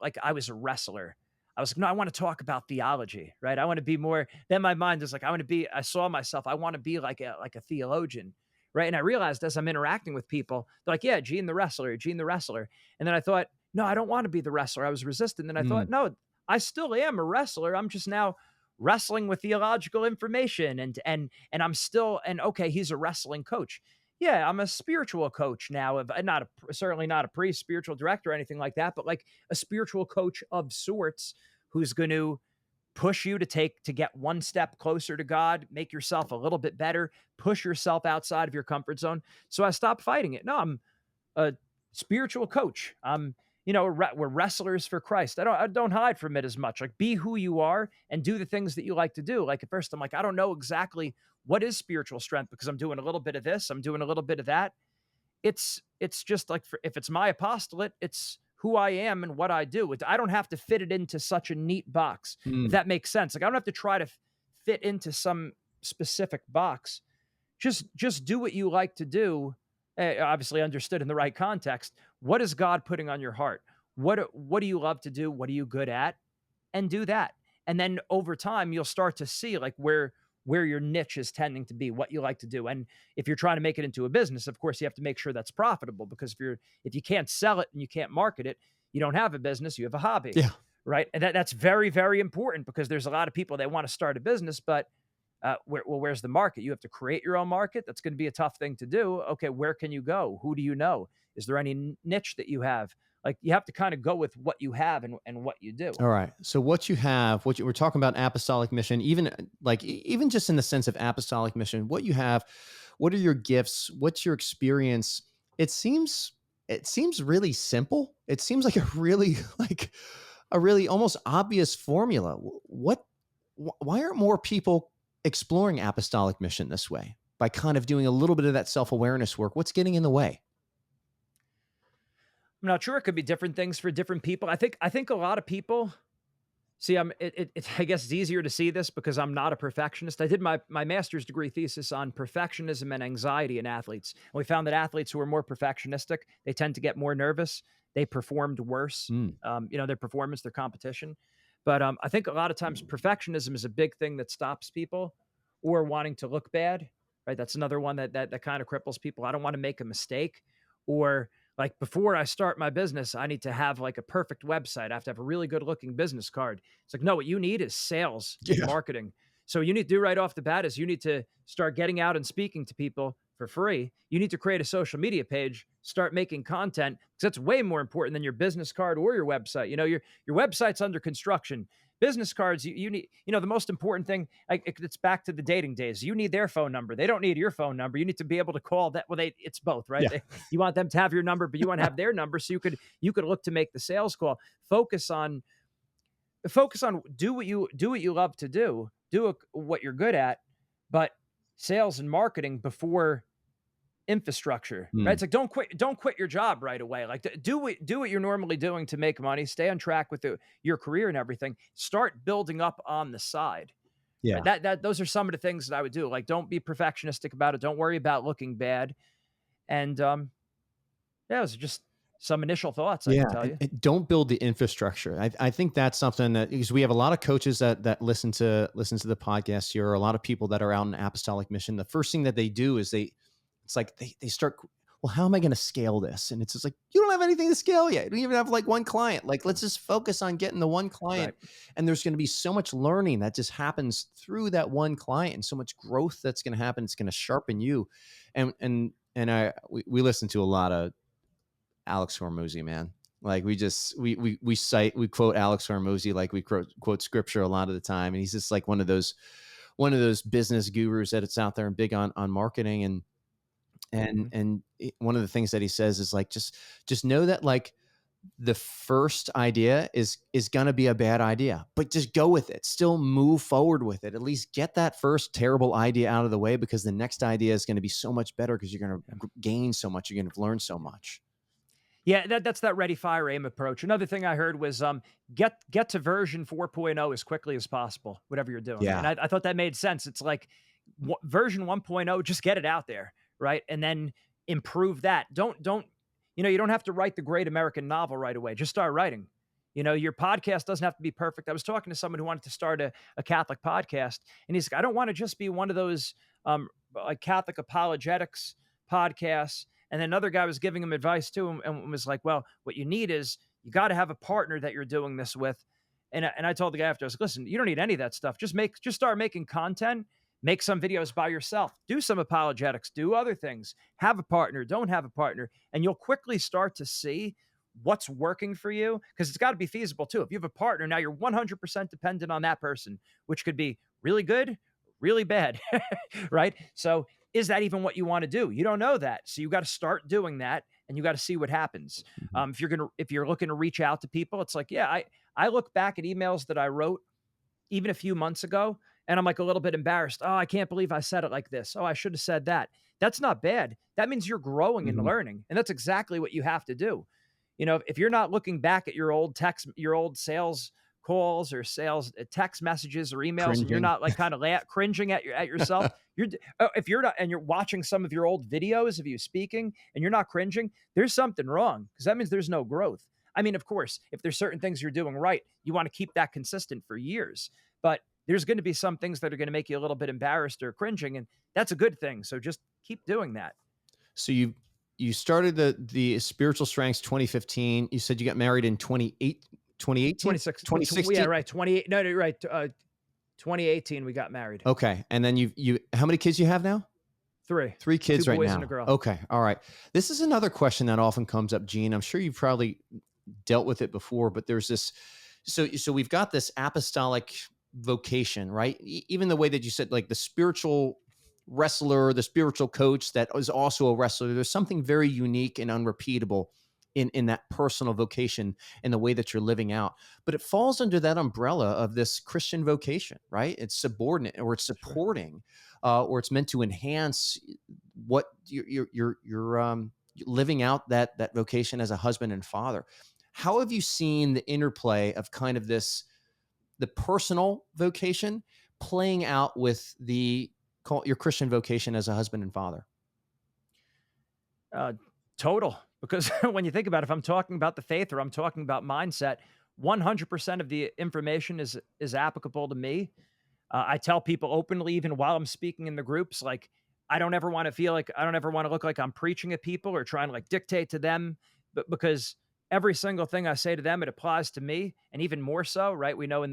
like, I was a wrestler. I was like, no, I want to talk about theology, right? I want to be more. Then my mind was like, I saw myself. I want to be like a theologian, right? And I realized as I'm interacting with people, they're like, yeah, Gene the wrestler, Gene the wrestler. And then I thought, no, I don't want to be the wrestler. I was resistant. Then I mm, thought, no, I still am a wrestler. I'm just now wrestling with theological information, and I'm still, and okay, he's a wrestling coach. Yeah, I'm a spiritual coach now, of not certainly not a priest, spiritual director, or anything like that, but like a spiritual coach of sorts, who's going to push you to get one step closer to God, make yourself a little bit better, push yourself outside of your comfort zone. So I stopped fighting it. No, I'm a spiritual coach. We're wrestlers for Christ. I don't hide from it as much. Like, be who you are and do the things that you like to do. Like, at first I'm like, I don't know exactly what is spiritual strength, because I'm doing a little bit of this, I'm doing a little bit of that. It's just like, if it's my apostolate, it's who I am and what I do. I don't have to fit it into such a neat box, if mm. that makes sense. Like, I don't have to try to fit into some specific box. Just do what you like to do, obviously understood in the right context. What is God putting on your heart? What do you love to do? What are you good at? And do that. And then over time, you'll start to see like where your niche is tending to be, what you like to do. And if you're trying to make it into a business, of course, you have to make sure that's profitable, because if you can't sell it and you can't market it, you don't have a business, you have a hobby, Yeah. right? And that's very, very important, because there's a lot of people that want to start a business, but where's the market? You have to create your own market. That's going to be a tough thing to do. Okay, where can you go? Who do you know? Is there any niche that you have? Like, you have to kind of go with what you have and what you do. All right. So what you have, we're talking about apostolic mission, even like even just in the sense of apostolic mission, what you have, what are your gifts? What's your experience? It seems it seems really simple. It seems like a really like a really almost obvious formula. Why aren't more people exploring apostolic mission this way, by kind of doing a little bit of that self-awareness work? What's getting in the way? I'm not sure. It could be different things for different people. I think a lot of people see. I guess it's easier to see this because I'm not a perfectionist. I did my master's degree thesis on perfectionism and anxiety in athletes. And we found that athletes who are more perfectionistic, they tend to get more nervous. They performed worse. Mm, Their performance, their competition. But I think a lot of times perfectionism is a big thing that stops people, or wanting to look bad. Right. That's another one that kind of cripples people. I don't want to make a mistake, or like, before I start my business, I need to have like a perfect website. I have to have a really good looking business card. It's like, no, what you need is sales and yeah. marketing. So you need to do right off the bat is you need to start getting out and speaking to people for free. You need to create a social media page, start making content, because that's way more important than your business card or your website. Your website's under construction. Business cards, you need, the most important thing, like, it's back to the dating days. You need their phone number. They don't need your phone number. You need to be able to call that. Well, it's both, right? Yeah. You want them to have your number, but you want to have their number, so you could look to make the sales call. Focus on do what you love to do what you're good at, but sales and marketing before infrastructure, right? Mm, It's like, don't quit your job right away. Like, do what you're normally doing to make money, stay on track with your career and everything. Start building up on the side. yeah. Right? That those are some of the things that I would do. Like, don't be perfectionistic about it. Don't worry about looking bad. And yeah, those are just some initial thoughts I Yeah, could tell you. and don't build the infrastructure. I think that's something that, because we have a lot of coaches that listen to the podcast here, a lot of people that are out in apostolic mission. The first thing that they do is it's like they start, well, how am I going to scale this? And it's just like, you don't have anything to scale yet. You don't even have like one client. Like, let's just focus on getting the one client. Right. And there's going to be so much learning that just happens through that one client, and so much growth that's going to happen. It's going to sharpen you. We listen to a lot of Alex Hormozy, man. Like we quote Alex Hormozy like we quote scripture a lot of the time, and he's just like one of those business gurus that it's out there and big on marketing. One of the things that he says is like, just know that like the first idea is going to be a bad idea, but just go with it. Still move forward with it. At least get that first terrible idea out of the way, because the next idea is going to be so much better, because you're going to gain so much. You're going to learn so much. Yeah, that's that ready, fire, aim approach. Another thing I heard was get to version 4.0 as quickly as possible, whatever you're doing. Yeah. And I thought that made sense. It's like version 1.0, just get it out there, right? And then improve that. Don't you don't have to write the great American novel right away. Just start writing. Your podcast doesn't have to be perfect. I was talking to someone who wanted to start a Catholic podcast, and he's like, I don't want to just be one of those like Catholic apologetics podcasts. And then another guy was giving him advice too, and was like, well, what you need is you got to have a partner that you're doing this with. And I told the guy after, I was like, listen, you don't need any of that stuff. Just start making content, make some videos by yourself, do some apologetics, do other things, have a partner, don't have a partner. And you'll quickly start to see what's working for you, because it's got to be feasible too. If you have a partner, now you're 100% dependent on that person, which could be really good, really bad, right? So is that even what you want to do? You don't know that. So you got to start doing that, and you got to see what happens. If you're looking to reach out to people, it's like, yeah, I look back at emails that I wrote even a few months ago, and I'm like a little bit embarrassed. Oh, I can't believe I said it like this. Oh, I should have said that. That's not bad. That means you're growing and learning. And that's exactly what you have to do. If you're not looking back at your old sales calls or sales text messages or emails, Cringing. and you're not like kind of cringing at yourself, if you're not, and you're watching some of your old videos of you speaking and you're not cringing, there's something wrong, because that means there's no growth. I mean, of course, if there's certain things you're doing right, you want to keep that consistent for years, but there's going to be some things that are going to make you a little bit embarrassed or cringing, and that's a good thing. So just keep doing that. So you started the Spiritual Strengths 2015. You said you got married in 2018? 2016. Yeah, right. 28. No, right. 2018, we got married. Okay. And then you how many kids you have now? Three kids 2 right boys now. and a girl. Okay. All right. This is another question that often comes up, Gene. I'm sure you've probably dealt with it before, but there's this, so we've got this apostolic vocation, right? Even the way that you said, like the spiritual wrestler, the spiritual coach that is also a wrestler, there's something very unique and unrepeatable in that personal vocation and the way that you're living out. But it falls under that umbrella of this Christian vocation, right? It's subordinate, or it's supporting, or it's meant to enhance what you're living out that vocation as a husband and father. How have you seen the interplay of kind of the personal vocation playing out with your Christian vocation as a husband and father? Total. Because when you think about it, if I'm talking about the faith or I'm talking about mindset, 100% of the information is applicable to me. I tell people openly, even while I'm speaking in the groups, like, I don't ever want to look like I'm preaching at people or trying to like dictate to them, but because every single thing I say to them, it applies to me, and even more so, right? We know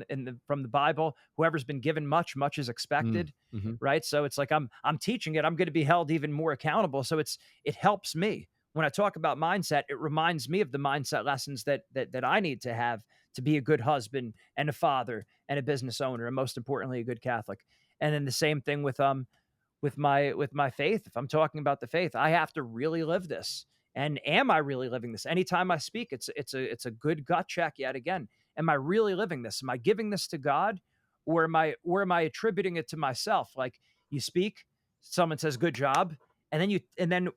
from the Bible, whoever's been given much is expected, right? So it's like I'm teaching it, I'm going to be held even more accountable. So it helps me. When I talk about mindset, it reminds me of the mindset lessons that I need to have to be a good husband and a father and a business owner, and most importantly, a good Catholic. And then the same thing with my faith. If I'm talking about the faith, I have to really live this. And am I really living this? Anytime I speak, it's a good gut check yet again. Am I really living this? Am I giving this to God, or am I attributing it to myself? Like, you speak, someone says good job, and then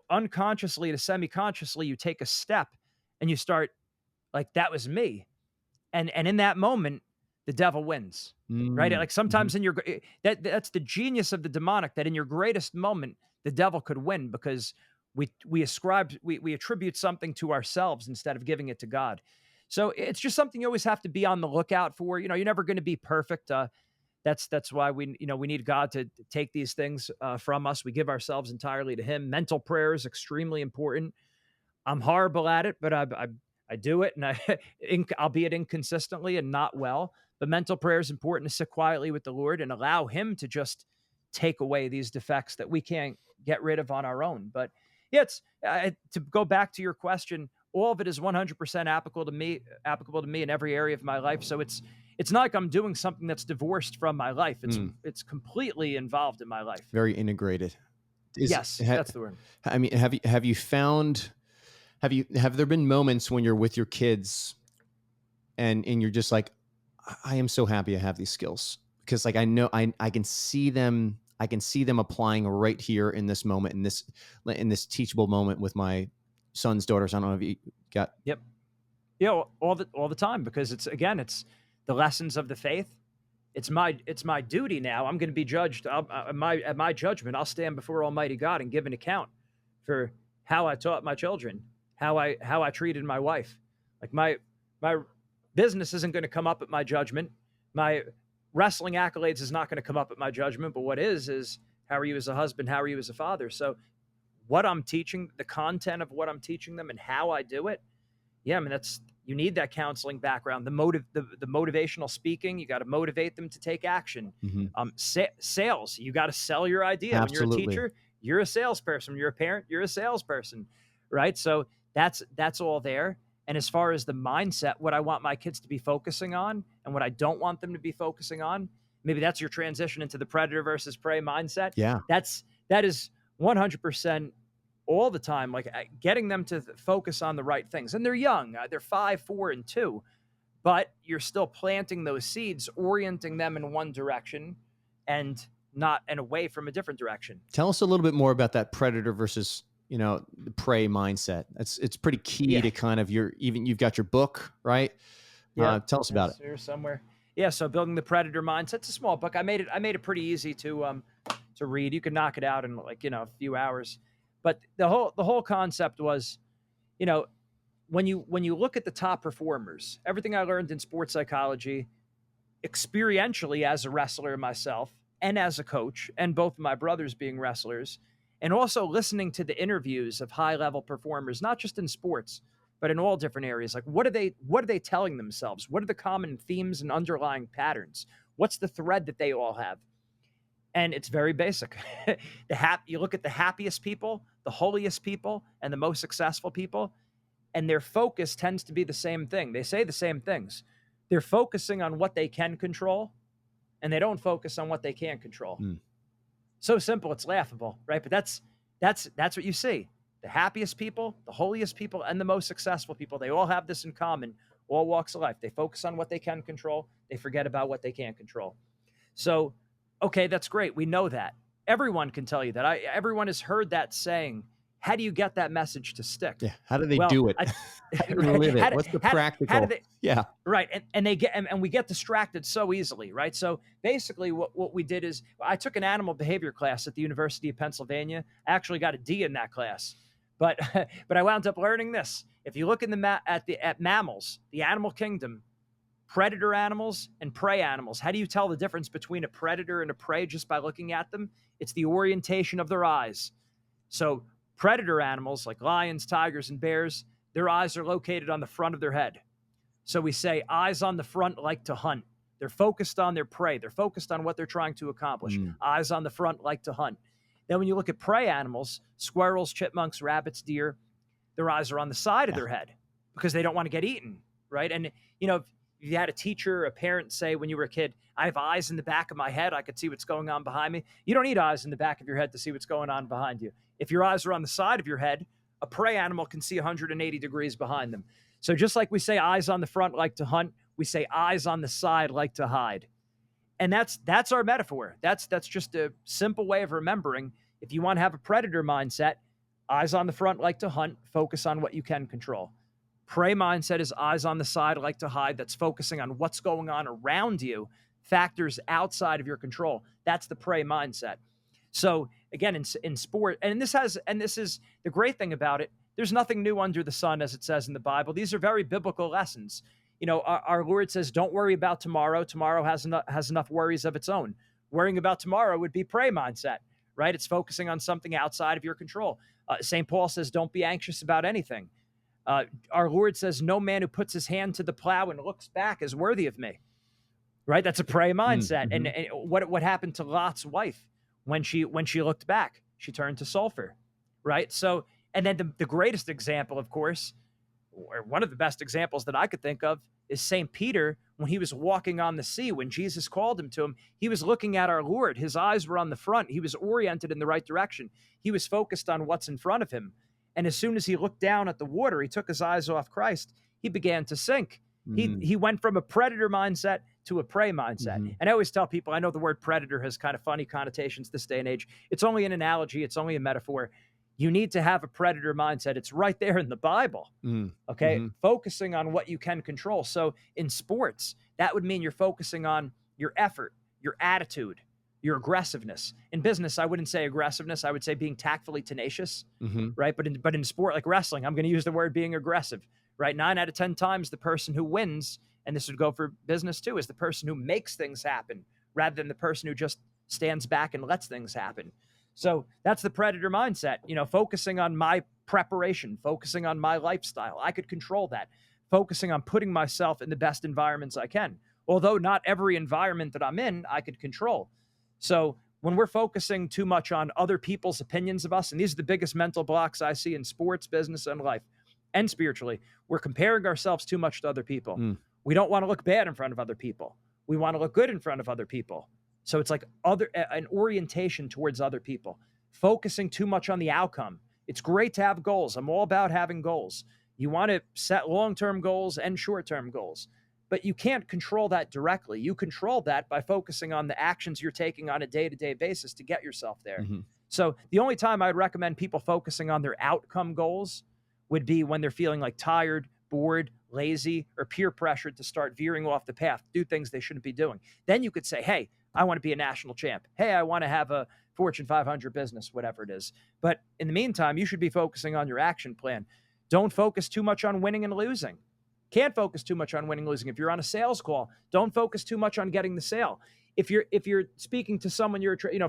unconsciously to semi-consciously, you take a step and you start like, that was me. And in that moment, the devil wins, right? Like sometimes that's the genius of the demonic, that in your greatest moment, the devil could win, because we attribute something to ourselves instead of giving it to God. So it's just something you always have to be on the lookout for. You're never going to be perfect. That's why we need God to take these things from us. We give ourselves entirely to Him. Mental prayer is extremely important. I'm horrible at it, but I do it, and albeit inconsistently and not well. But mental prayer is important to sit quietly with the Lord and allow Him to just take away these defects that we can't get rid of on our own. But yeah, it's to go back to your question. All of it is 100% applicable to me in every area of my life. So it's not like I'm doing something that's divorced from my life. It's completely involved in my life. Very integrated. Yes, that's the word. I mean, have you found, have there been moments when you're with your kids and you're just like, I am so happy I have these skills, because like I know I can see them applying right here in this moment, in this teachable moment with my sons, daughters. I don't know if you got. Yep. Yeah, all the time, because it's the lessons of the faith. It's my duty now. I'm going to be judged. At my judgment, I'll stand before Almighty God and give an account for how I taught my children, how I treated my wife. Like my business isn't going to come up at my judgment. My wrestling accolades is not going to come up at my judgment. But what is how are you as a husband? How are you as a father? So what I'm teaching, the content of what I'm teaching them and how I do it. Yeah, I mean, you need that counseling background, the motivational speaking. You got to motivate them to take action. Mm-hmm. Sales, you got to sell your idea. Absolutely. When you're a teacher, you're a salesperson. When you're a parent, you're a salesperson, right? So that's all there. And as far as the mindset, what I want my kids to be focusing on and what I don't want them to be focusing on, maybe that's your transition into the predator versus prey mindset. Yeah, that is 100%. All the time, like getting them to focus on the right things. And they're young, they're 5, 4, and 2, but you're still planting those seeds, orienting them in one direction and away from a different direction. Tell us a little bit more about that predator versus, the prey mindset. It's pretty key to kind of you've got your book, right? Yeah. Tell us about it. Here somewhere. Yeah. So building the predator mindset. It's a small book. I made it pretty easy to read. You can knock it out in a few hours. But the whole concept was, when you look at the top performers, everything I learned in sports psychology, experientially as a wrestler myself and as a coach, and both of my brothers being wrestlers, and also listening to the interviews of high-level performers, not just in sports, but in all different areas. Like, what are they telling themselves? What are the common themes and underlying patterns? What's the thread that they all have? And it's very basic. You look at the happiest people, the holiest people, and the most successful people, and their focus tends to be the same thing. They say the same things. They're focusing on what they can control, and they don't focus on what they can't control. So simple, it's laughable, right? But that's what you see. The happiest people, the holiest people, and the most successful people, they all have this in common, all walks of life. They focus on what they can control. They forget about what they can't control. So, okay, that's great. We know that. Everyone can tell you that. Everyone has heard that saying. How do you get that message to stick? Yeah. How do they do it? How do they live it? What's the practical? Yeah. Right. And we get distracted so easily, right? So basically what we did is I took an animal behavior class at the University of Pennsylvania. I actually got a D in that class. But I wound up learning this. If you look in at mammals, the animal kingdom, predator animals and prey animals. How do you tell the difference between a predator and a prey just by looking at them? It's the orientation of their eyes. So predator animals like lions, tigers, and bears, their eyes are located on the front of their head. So we say eyes on the front like to hunt. They're focused on their prey. They're focused on what they're trying to accomplish. Eyes on the front like to hunt. Then when you look at prey animals, squirrels, chipmunks, rabbits, deer, their eyes are on the side of their head because they don't want to get eaten, right? And, if you had a teacher or a parent say when you were a kid, I have eyes in the back of my head, I could see what's going on behind me. You don't need eyes in the back of your head to see what's going on behind you. If your eyes are on the side of your head, a prey animal can see 180 degrees behind them. So just like we say eyes on the front like to hunt, we say eyes on the side like to hide. And that's our metaphor. That's just a simple way of remembering. If you want to have a predator mindset, eyes on the front like to hunt, focus on what you can control. Prey mindset is eyes on the side like to hide. That's focusing on what's going on around you, factors outside of your control. That's the prey mindset. So again, in sport, and this is the great thing about it, there's nothing new under the sun, as it says in the Bible. These are very biblical lessons. our Lord says, don't worry about tomorrow. Tomorrow has enough worries of its own. Worrying about tomorrow would be prey mindset, right? It's focusing on something outside of your control. St. Paul says, don't be anxious about anything. Our Lord says, no man who puts his hand to the plow and looks back is worthy of me, right? That's a prey mindset. Mm-hmm. And what happened to Lot's wife when she looked back? She turned to sulfur, right? So, and then the greatest example, of course, or one of the best examples that I could think of, is St. Peter when he was walking on the sea. When Jesus called him to him, he was looking at our Lord. His eyes were on the front. He was oriented in the right direction. He was focused on what's in front of him. And as soon as he looked down at the water, he took his eyes off Christ. He began to sink. He went from a predator mindset to a prey mindset. Mm-hmm. And I always tell people, I know the word predator has kind of funny connotations this day and age. It's only an analogy. It's only a metaphor. You need to have a predator mindset. It's right there in the Bible. Okay. Mm-hmm. Focusing on what you can control. So in sports, that would mean you're focusing on your effort, your attitude, your aggressiveness. In business, I wouldn't say aggressiveness. I would say being tactfully tenacious, Mm-hmm. right? But in sport like wrestling, I'm going to use the word being aggressive, right? 9 out of 10 times, the person who wins, and this would go for business too, is the person who makes things happen rather than the person who just stands back and lets things happen. So that's the predator mindset, focusing on my preparation, focusing on my lifestyle. I could control that, focusing on putting myself in the best environments I can. Although not every environment that I'm in, I could control. So when we're focusing too much on other people's opinions of us, and these are the biggest mental blocks I see in sports, business, and life, and spiritually, we're comparing ourselves too much to other people. We don't want to look bad in front of other people. We want to look good in front of other people. So it's like an orientation towards other people, focusing too much on the outcome. It's great to have goals. I'm all about having goals. You want to set long-term goals and short-term goals, but you can't control that directly. You control that by focusing on the actions you're taking on a day-to-day basis to get yourself there. Mm-hmm. So the only time I'd recommend people focusing on their outcome goals would be when they're feeling like tired, bored, lazy, or peer pressured to start veering off the path, do things they shouldn't be doing. Then you could say, hey, I want to be a national champ. Hey, I want to have a Fortune 500 business, whatever it is. But in the meantime, you should be focusing on your action plan. Don't focus too much on winning and losing. Can't focus too much on winning and losing. If you're on a sales call, don't focus too much on getting the sale. If you're speaking to someone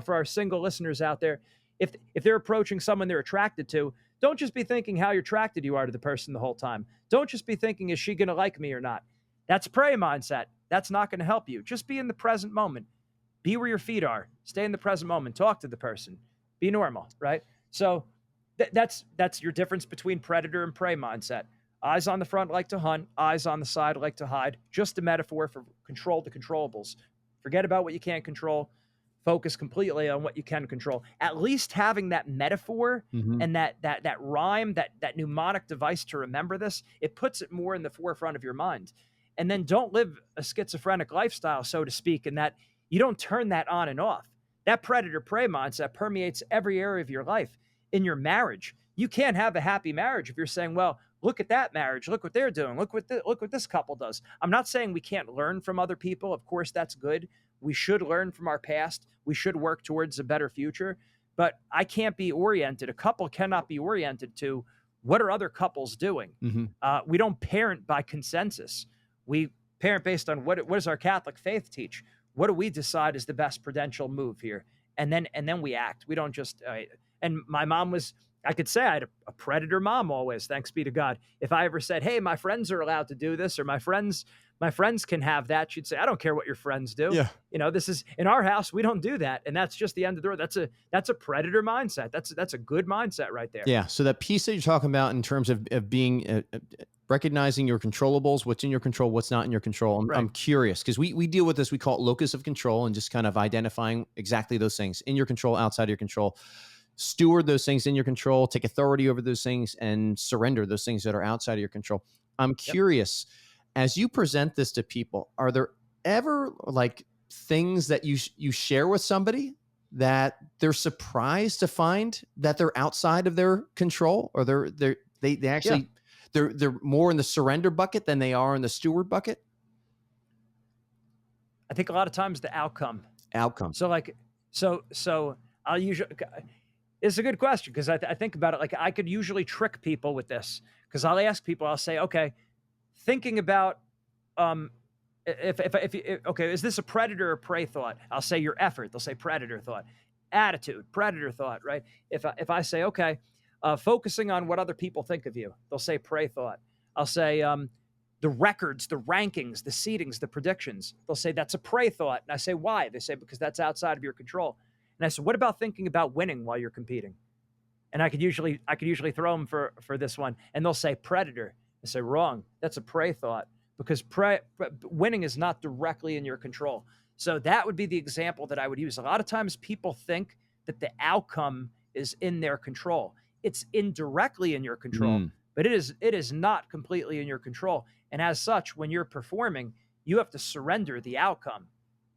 for our single listeners out there, if they're approaching someone they're attracted to, don't just be thinking how attracted you are to the person the whole time. Don't just be thinking, is she going to like me or not? That's prey mindset. That's not going to help you. Just be in the present moment. Be where your feet are. Stay in the present moment. Talk to the person. Be normal, right? So that's your difference between predator and prey mindset. Eyes on the front like to hunt. Eyes on the side like to hide. Just a metaphor for control the controllables. Forget about what you can't control. Focus completely on what you can control. At least having that metaphor and that rhyme, that mnemonic device to remember this, it puts it more in the forefront of your mind. And then don't live a schizophrenic lifestyle, so to speak, in that you don't turn that on and off. That predator-prey mindset permeates every area of your life. In your marriage, you can't have a happy marriage if you're saying, well, look at that marriage. Look what they're doing. Look what this couple does. I'm not saying we can't learn from other people. Of course, that's good. We should learn from our past. We should work towards a better future. But I can't be oriented. A couple cannot be oriented to what are other couples doing. We don't parent by consensus. We parent based on what does our Catholic faith teach? What do we decide is the best prudential move here? And then we act. We don't just, and my mom was, I could say I had a predator mom always, thanks be to God. If I ever said, hey, my friends are allowed to do this, or my friends can have that, she'd say, I don't care what your friends do. Yeah. This is in our house. We don't do that. And that's just the end of the road. That's a predator mindset. That's a good mindset right there. Yeah. So that piece that you're talking about in terms of being, recognizing your controllables, what's in your control, what's not in your control. I'm curious because we deal with this. We call it locus of control and just kind of identifying exactly those things in your control, outside of your control. Steward those things in your control, take authority over those things, and surrender those things that are outside of your control. I'm curious, as you present this to people, are there ever like things that you share with somebody that they're surprised to find that they're outside of their control, or they actually they're more in the surrender bucket than they are in the steward bucket? I think a lot of times the outcome. So I'll usually. It's a good question because I think about it like I could usually trick people with this because I'll ask people, I'll say, okay, thinking about okay, is this a predator or prey thought? I'll say your effort. They'll say predator thought. Attitude, predator thought, right? If I say, okay, focusing on what other people think of you, they'll say prey thought. I'll say the records, the rankings, the seedings, the predictions. They'll say that's a prey thought. And I say, why? They say, because that's outside of your control. And I said, what about thinking about winning while you're competing? And I could usually throw them for this one, and they'll say predator. I say wrong. That's a prey thought, because winning is not directly in your control. So that would be the example that I would use. A lot of times people think that the outcome is in their control. It's indirectly in your control, but it is not completely in your control. And as such, when you're performing, you have to surrender the outcome.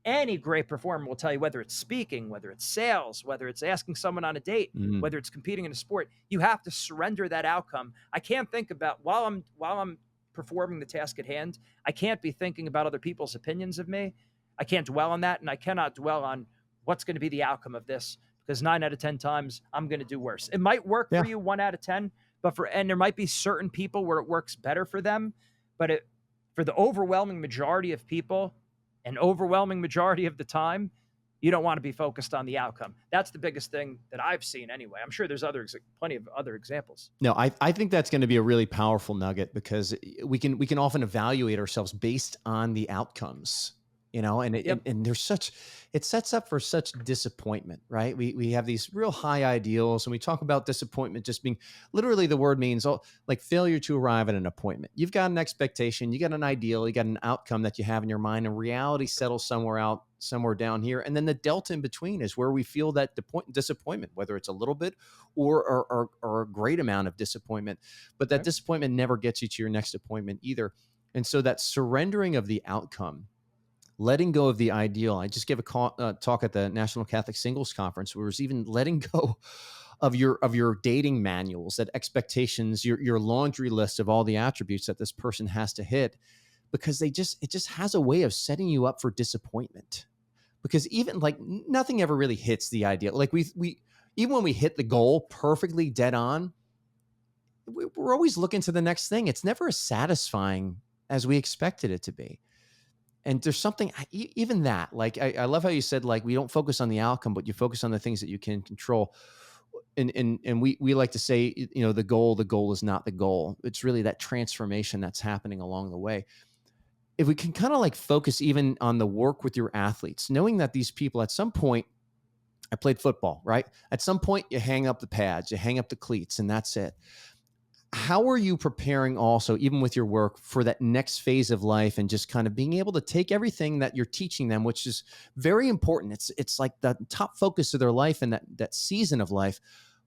Any great performer will tell you, whether it's speaking, whether it's sales, whether it's asking someone on a date, whether it's competing in a sport, you have to surrender that outcome. I can't think about, while I'm performing the task at hand, I can't be thinking about other people's opinions of me. I can't dwell on that, and I cannot dwell on what's going to be the outcome of this, because 9 out of 10 times I'm going to do worse. It might work for you 1 out of 10, and there might be certain people where it works better for them, but for the overwhelming majority of people, an overwhelming majority of the time, you don't want to be focused on the outcome. That's the biggest thing that I've seen anyway. I'm sure there's plenty of other examples. No, I think that's going to be a really powerful nugget, because we can often evaluate ourselves based on the outcomes, and and there's it sets up for such disappointment, right? We have these real high ideals, and we talk about disappointment just being, literally the word means like failure to arrive at an appointment. You've got an expectation, you got an ideal, you got an outcome that you have in your mind, and reality settles somewhere down here. And then the delta in between is where we feel that disappointment, whether it's a little bit or a great amount of disappointment. But that disappointment never gets you to your next appointment either. And so that surrendering of the outcome, letting go of the ideal. I just gave a talk at the National Catholic Singles Conference, where it was even letting go of your dating manuals, that expectations, your laundry list of all the attributes that this person has to hit, because it just has a way of setting you up for disappointment. Because even like nothing ever really hits the ideal. Like we even when we hit the goal perfectly dead on, we're always looking to the next thing. It's never as satisfying as we expected it to be. And there's something, even that, like, I love how you said, like, we don't focus on the outcome, but you focus on the things that you can control. And we like to say, the goal is not the goal. It's really that transformation that's happening along the way. If we can kind of like focus even on the work with your athletes, knowing that these people at some point, I played football, right? At some point you hang up the pads, you hang up the cleats, and that's it. How are you preparing also, even with your work, for that next phase of life, and just kind of being able to take everything that you're teaching them, which is very important. It's like the top focus of their life and that season of life,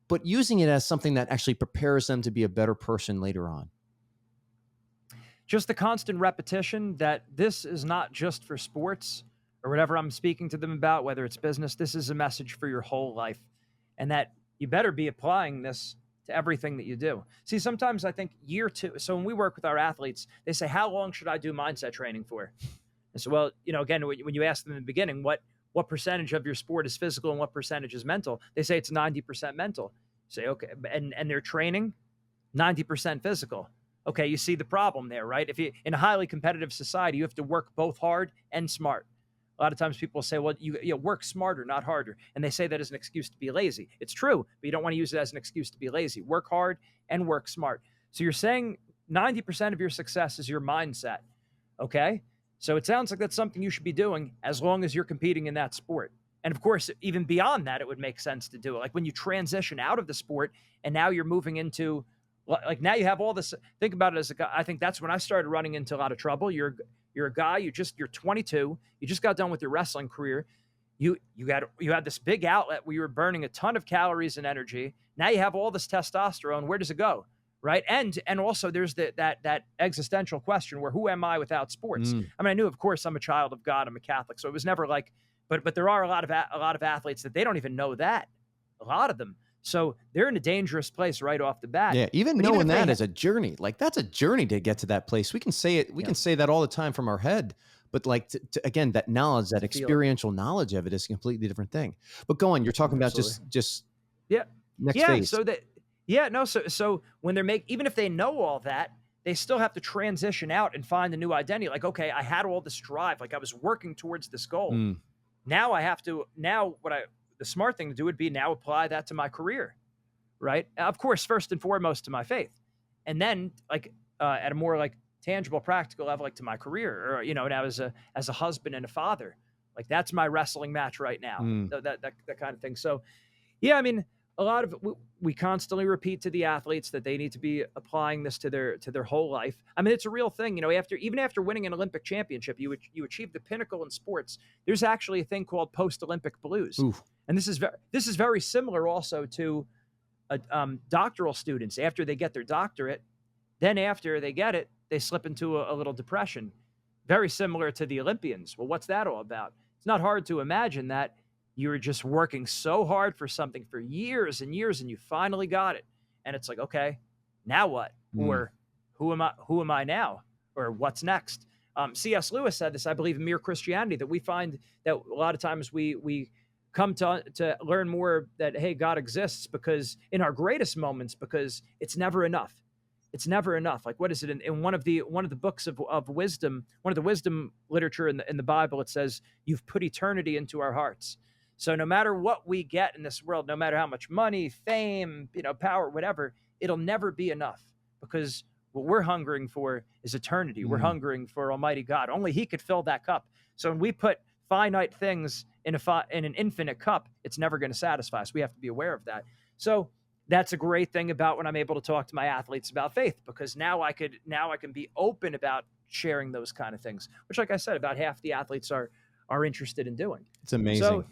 but using it as something that actually prepares them to be a better person later on. Just the constant repetition that this is not just for sports or whatever I'm speaking to them about, whether it's business. This is a message for your whole life, and that you better be applying this to everything that you do. See, sometimes I think year 2. So when we work with our athletes, they say, how long should I do mindset training for? And so, well, again, when you ask them in the beginning, what percentage of your sport is physical and what percentage is mental? They say it's 90% mental. You say, okay. And they're training 90% physical. Okay. You see the problem there, right? If you, in a highly competitive society, you have to work both hard and smart. A lot of times people say, well, you work smarter, not harder. And they say that as an excuse to be lazy. It's true, but you don't want to use it as an excuse to be lazy. Work hard and work smart. So you're saying 90% of your success is your mindset. Okay. So it sounds like that's something you should be doing as long as you're competing in that sport. And of course, even beyond that, it would make sense to do it. Like when you transition out of the sport and now you're moving into, like now you have all this, think about it as a guy. I think that's when I started running into a lot of trouble. You're a guy, you're 22, you just got done with your wrestling career. You had this big outlet where you were burning a ton of calories and energy. Now you have all this testosterone. Where does it go? Right. And also there's that existential question where, who am I without sports? I mean, I knew, of course, I'm a child of God. I'm a Catholic. So it was never like, but there are a lot of athletes that they don't even know that, a lot of them. So they're in a dangerous place right off the bat. Yeah, even knowing that is a journey. Like that's a journey to get to that place. We can say it. We can say that all the time from our head. But like, again, that knowledge, that experiential knowledge of it is a completely different thing. But go on. You're talking about just next phase. So when they're even if they know all that, they still have to transition out and find a new identity. Like, okay, I had all this drive, like I was working towards this goal. Mm. Now the smart thing to do would be now apply that to my career, right? Of course, first and foremost to my faith, and then like at a more like tangible, practical level, like to my career, or now as a husband and a father, like that's my wrestling match right now. Mm. That kind of thing. So, yeah, I mean, a lot of we constantly repeat to the athletes that they need to be applying this to their whole life. I mean, it's a real thing. After winning an Olympic championship, you achieve the pinnacle in sports. There's actually a thing called post-Olympic blues, Oof. and this is very similar also to doctoral students. After they get their doctorate, then after they get it, they slip into a little depression, very similar to the Olympians. Well, what's that all about? It's not hard to imagine that you were just working so hard for something for years and years, and you finally got it. And it's like, okay, now what? Or who am I now? Or what's next? C.S. Lewis said this, I believe, in Mere Christianity, that we find that a lot of times we come to learn more that, hey, God exists because in our greatest moments, because it's never enough. It's never enough. Like, what is it in one of the books of wisdom, one of the wisdom literature in the Bible, it says, you've put eternity into our hearts. So no matter what we get in this world, no matter how much money, fame, power, whatever, it'll never be enough, because what we're hungering for is eternity. We're hungering for Almighty God. Only He could fill that cup. So when we put finite things in an infinite cup, it's never going to satisfy us. We have to be aware of that. So that's a great thing about when I'm able to talk to my athletes about faith, because now I can be open about sharing those kind of things, which, like I said, about half the athletes are interested in doing. It's amazing. So,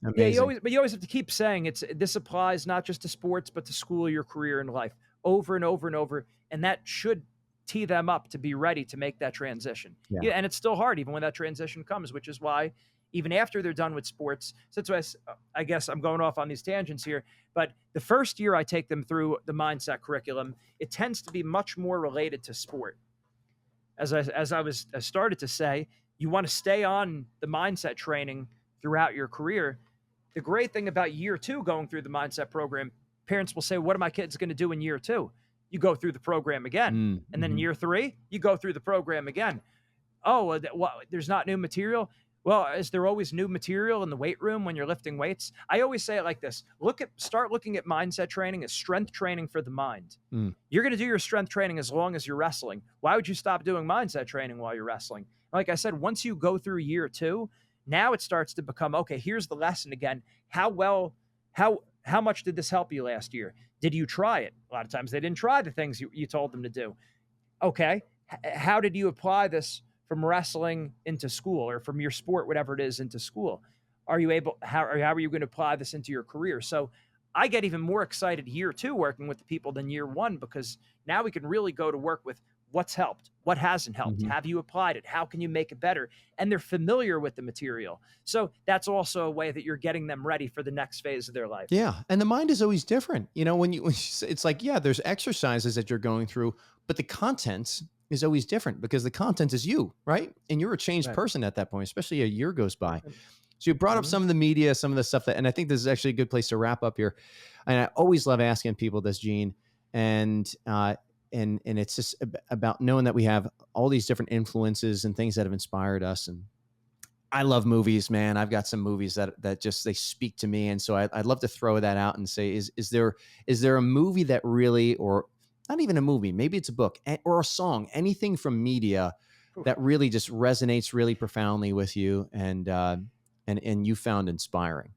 amazing. Yeah, you always have to keep saying this applies not just to sports, but to school, your career, and life, over and over and over. And that should tee them up to be ready to make that transition. Yeah, and it's still hard even when that transition comes, which is why even after they're done with sports, so that's why I guess I'm going off on these tangents here, but the first year I take them through the mindset curriculum, it tends to be much more related to sport. As I started to say, you want to stay on the mindset training throughout your career. The great thing about year 2 going through the mindset program, parents will say, what are my kids going to do in year 2? You go through the program again. And then in year 3, you go through the program again. Oh, there's not new material? Well, is there always new material in the weight room when you're lifting weights? I always say it like this. Start looking at mindset training as strength training for the mind. You're going to do your strength training as long as you're wrestling. Why would you stop doing mindset training while you're wrestling? Like I said, once you go through year 2, now it starts to become, okay, here's the lesson again. How much did this help you last year? Did you try it? A lot of times they didn't try the things you told them to do. Okay, how did you apply this from wrestling into school, or from your sport, whatever it is, into school? How are you going to apply this into your career? So I get even more excited year 2 working with the people than year 1, because now we can really go to work with what's helped, what hasn't helped, have you applied it, how can you make it better? And they're familiar with the material. So that's also a way that you're getting them ready for the next phase of their life. Yeah. And the mind is always different. It's like, yeah, there's exercises that you're going through, but the content is always different, because the content is you, right? And you're a changed person at that point, especially a year goes by. So you brought up some of the media, some of the stuff and I think this is actually a good place to wrap up here. And I always love asking people this, Gene, and it's just about knowing that we have all these different influences and things that have inspired us. And I love movies, man. I've got some movies that just, they speak to me. And so I'd love to throw that out and say, is there a movie that really, or not even a movie, maybe it's a book or a song, anything from media that really just resonates really profoundly with you and you found inspiring?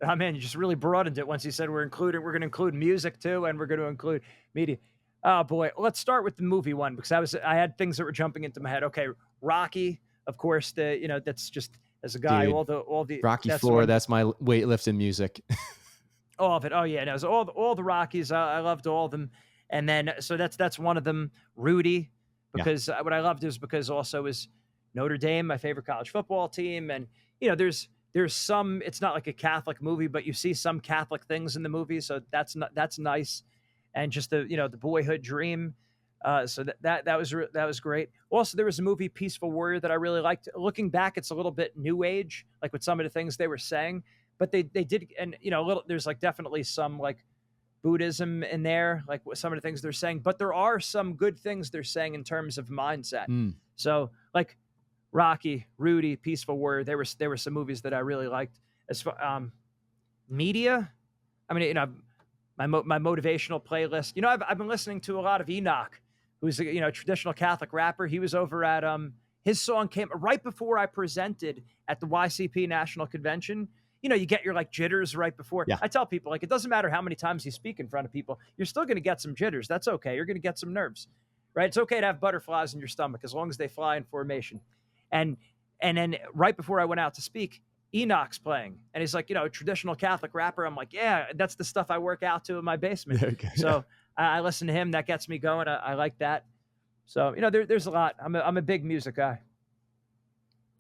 Oh man, you just really broadened it once you said we're going to include music too, and we're going to include media. Oh boy, let's start with the movie one, because I had things that were jumping into my head. Okay, Rocky, of course. That's just, as a guy, Dude, all the Rocky IV. That's my weightlifting music. All of it. Oh yeah, no, so all the Rockies. I loved all of them. And then so that's one of them. Rudy, because what I loved is because also is Notre Dame, my favorite college football team, and there's some. It's not like a Catholic movie, but you see some Catholic things in the movie, so that's nice. And just the boyhood dream. So that was great. Also, there was a movie, Peaceful Warrior, that I really liked. Looking back, it's a little bit new age, like with some of the things they were saying, but they did, and there's like definitely some like Buddhism in there, like what some of the things they're saying, but there are some good things they're saying in terms of mindset. Mm. So like Rocky, Rudy, Peaceful Word, there were some movies that I really liked. As far media, I mean, my motivational playlist. I've been listening to a lot of Enoch, who's a traditional Catholic rapper. He was over at his song came right before I presented at the YCP National Convention. You get your like jitters right before. Yeah. I tell people, like, it doesn't matter how many times you speak in front of people, you're still going to get some jitters. That's okay. You're going to get some nerves, right? It's okay to have butterflies in your stomach as long as they fly in formation. And then right before I went out to speak, Enoch's playing, and he's like, traditional Catholic rapper. I'm like, yeah, that's the stuff I work out to in my basement. Okay. So I listen to him. That gets me going. I like that. So there's a lot. I'm a big music guy.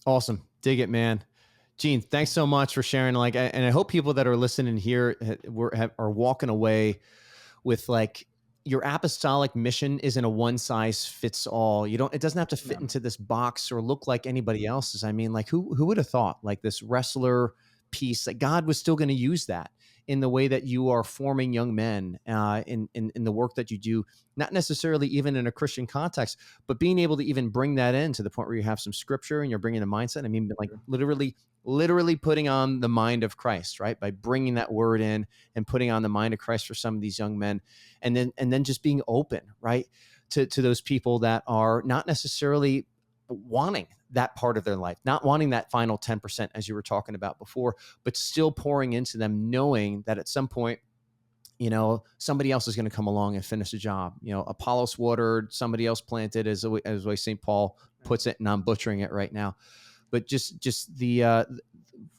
Awesome. Dig it, man. Gene, thanks so much for sharing. Like, and I hope people that are listening here are walking away with like, your apostolic mission isn't a one size fits all. It doesn't have to fit into this box or look like anybody else's. I mean, like who would have thought like this wrestler piece, that God was still going to use that in the way that you are forming young men in the work that you do, not necessarily even in a Christian context, but being able to even bring that in to the point where you have some scripture and you're bringing the mindset. I mean, like literally putting on the mind of Christ, right? By bringing that word in and putting on the mind of Christ for some of these young men. And then just being open, right, to those people that are not necessarily wanting that part of their life, not wanting that final 10%, as you were talking about before, but still pouring into them, knowing that at some point, somebody else is going to come along and finish the job. Apollos watered, somebody else planted, as way St. Paul puts it, and I'm butchering it right now. But just the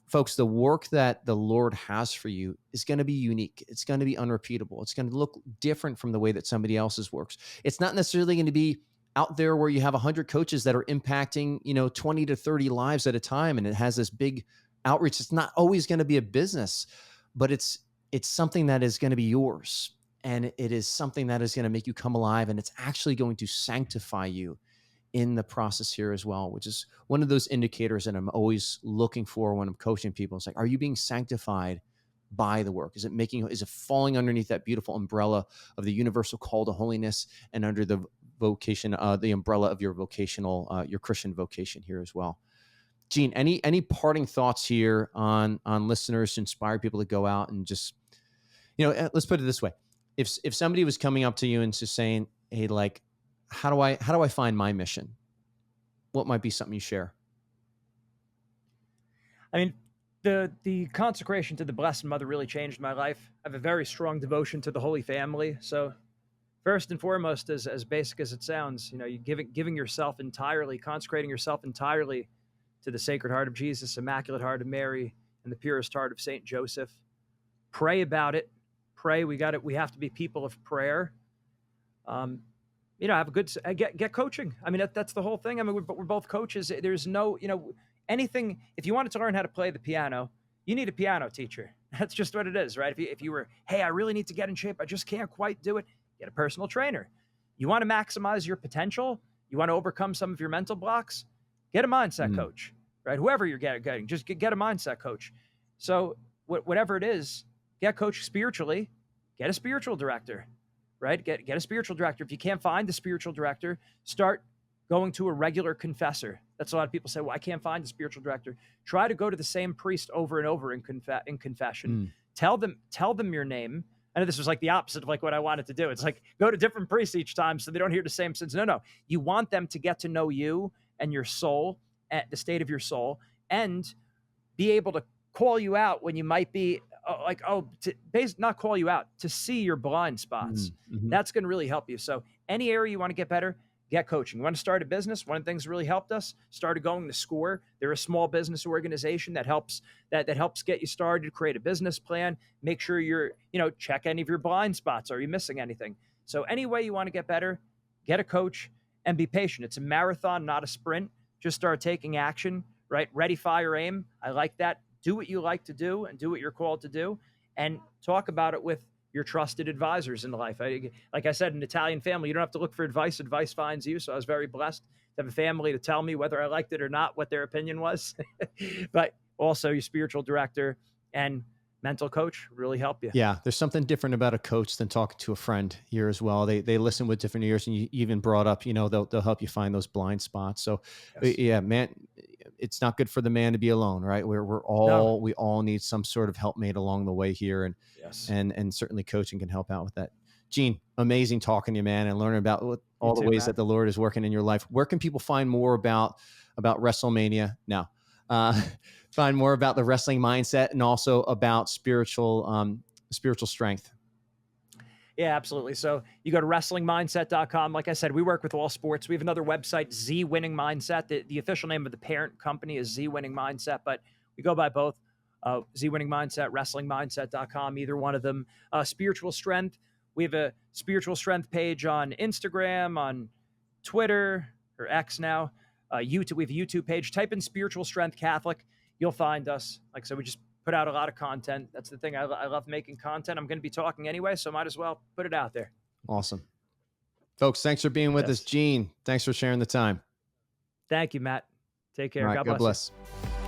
folks, the work that the Lord has for you is going to be unique. It's going to be unrepeatable. It's going to look different from the way that somebody else's works. It's not necessarily going to be out there where you have 100 coaches that are impacting, 20 to 30 lives at a time, and it has this big outreach. It's not always going to be a business, but it's something that is going to be yours, and it is something that is going to make you come alive, and it's actually going to sanctify you in the process here as well, which is one of those indicators that I'm always looking for when I'm coaching people. It's like, are you being sanctified by the work? Is it falling underneath that beautiful umbrella of the universal call to holiness and under the vocation, the umbrella of your vocational, your Christian vocation here as well? Gene, any parting thoughts here on listeners to inspire people to go out and just, let's put it this way. If somebody was coming up to you and just saying, hey, like, how do I find my mission? What might be something you share? I mean, the consecration to the Blessed Mother really changed my life. I have a very strong devotion to the Holy Family. So first and foremost, as basic as it sounds, you giving yourself entirely, consecrating yourself entirely to the Sacred Heart of Jesus, Immaculate Heart of Mary, and the purest heart of Saint Joseph. Pray about it. Pray. We have to be people of prayer. Have a good, get coaching. I mean, that's the whole thing. I mean, we're both coaches. There's no, anything. If you wanted to learn how to play the piano, you need a piano teacher. That's just what it is, right? If you were, hey, I really need to get in shape, I just can't quite do it, get a personal trainer. You want to maximize your potential, you want to overcome some of your mental blocks, get a mindset coach, right? Whoever you're getting, just get a mindset coach. So whatever it is, get coached spiritually, get a spiritual director. Right? Get a spiritual director. If you can't find the spiritual director, start going to a regular confessor. That's a lot of people say, well, I can't find a spiritual director. Try to go to the same priest over and over in confession. Tell them your name. I know this was like the opposite of like what I wanted to do. It's like go to different priests each time so they don't hear the same sins. No. You want them to get to know you and your soul, at the state of your soul, and be able to call you out when you might be not call you out, to see your blind spots. That's going to really help you. So any area you want to get better, get coaching. You want to start a business? One of the things that really helped us, started going to SCORE. They're a small business organization that helps get you started, create a business plan, make sure you're, check any of your blind spots. Are you missing anything? So any way you want to get better, get a coach and be patient. It's a marathon, not a sprint. Just start taking action, right? Ready, fire, aim. I like that. Do what you like to do and do what you're called to do, and talk about it with your trusted advisors in life. Like I said, in an Italian family, you don't have to look for advice. Advice finds you. So I was very blessed to have a family to tell me whether I liked it or not, what their opinion was, but also your spiritual director, and mental coach really help you. Yeah, there's something different about a coach than talking to a friend here as well. They listen with different ears, and you even brought up, they'll help you find those blind spots. So, Yes. yeah, man, it's not good for the man to be alone, right? No. We all need some sort of helpmate along the way here, and Yes. and certainly coaching can help out with that. Gene, amazing talking to you, man, and learning about You all the too, ways Matt. that the Lord is working in your life. Where can people find more about WrestleMania now? Find more about the wrestling mindset and also about spiritual strength. Yeah, absolutely. So you go to wrestlingmindset.com. Like I said, we work with all sports. We have another website, Z Winning Mindset. The official name of the parent company is Z Winning Mindset, but we go by both. Z Winning Mindset, wrestlingmindset.com, either one of them. Spiritual strength. We have a spiritual strength page on Instagram, on Twitter, or X now. YouTube. We have a YouTube page. Type in Spiritual Strength Catholic. You'll find us. Like I said, we just put out a lot of content. That's the thing. I love making content. I'm going to be talking anyway, so might as well put it out there. Awesome. Folks, thanks for being with us. Gene, thanks for sharing the time. Thank you, Matt. Take care. Right, God bless.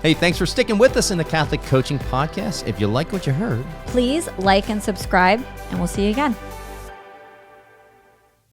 Hey, thanks for sticking with us in the Catholic Coaching Podcast. If you like what you heard, please like and subscribe, and we'll see you again.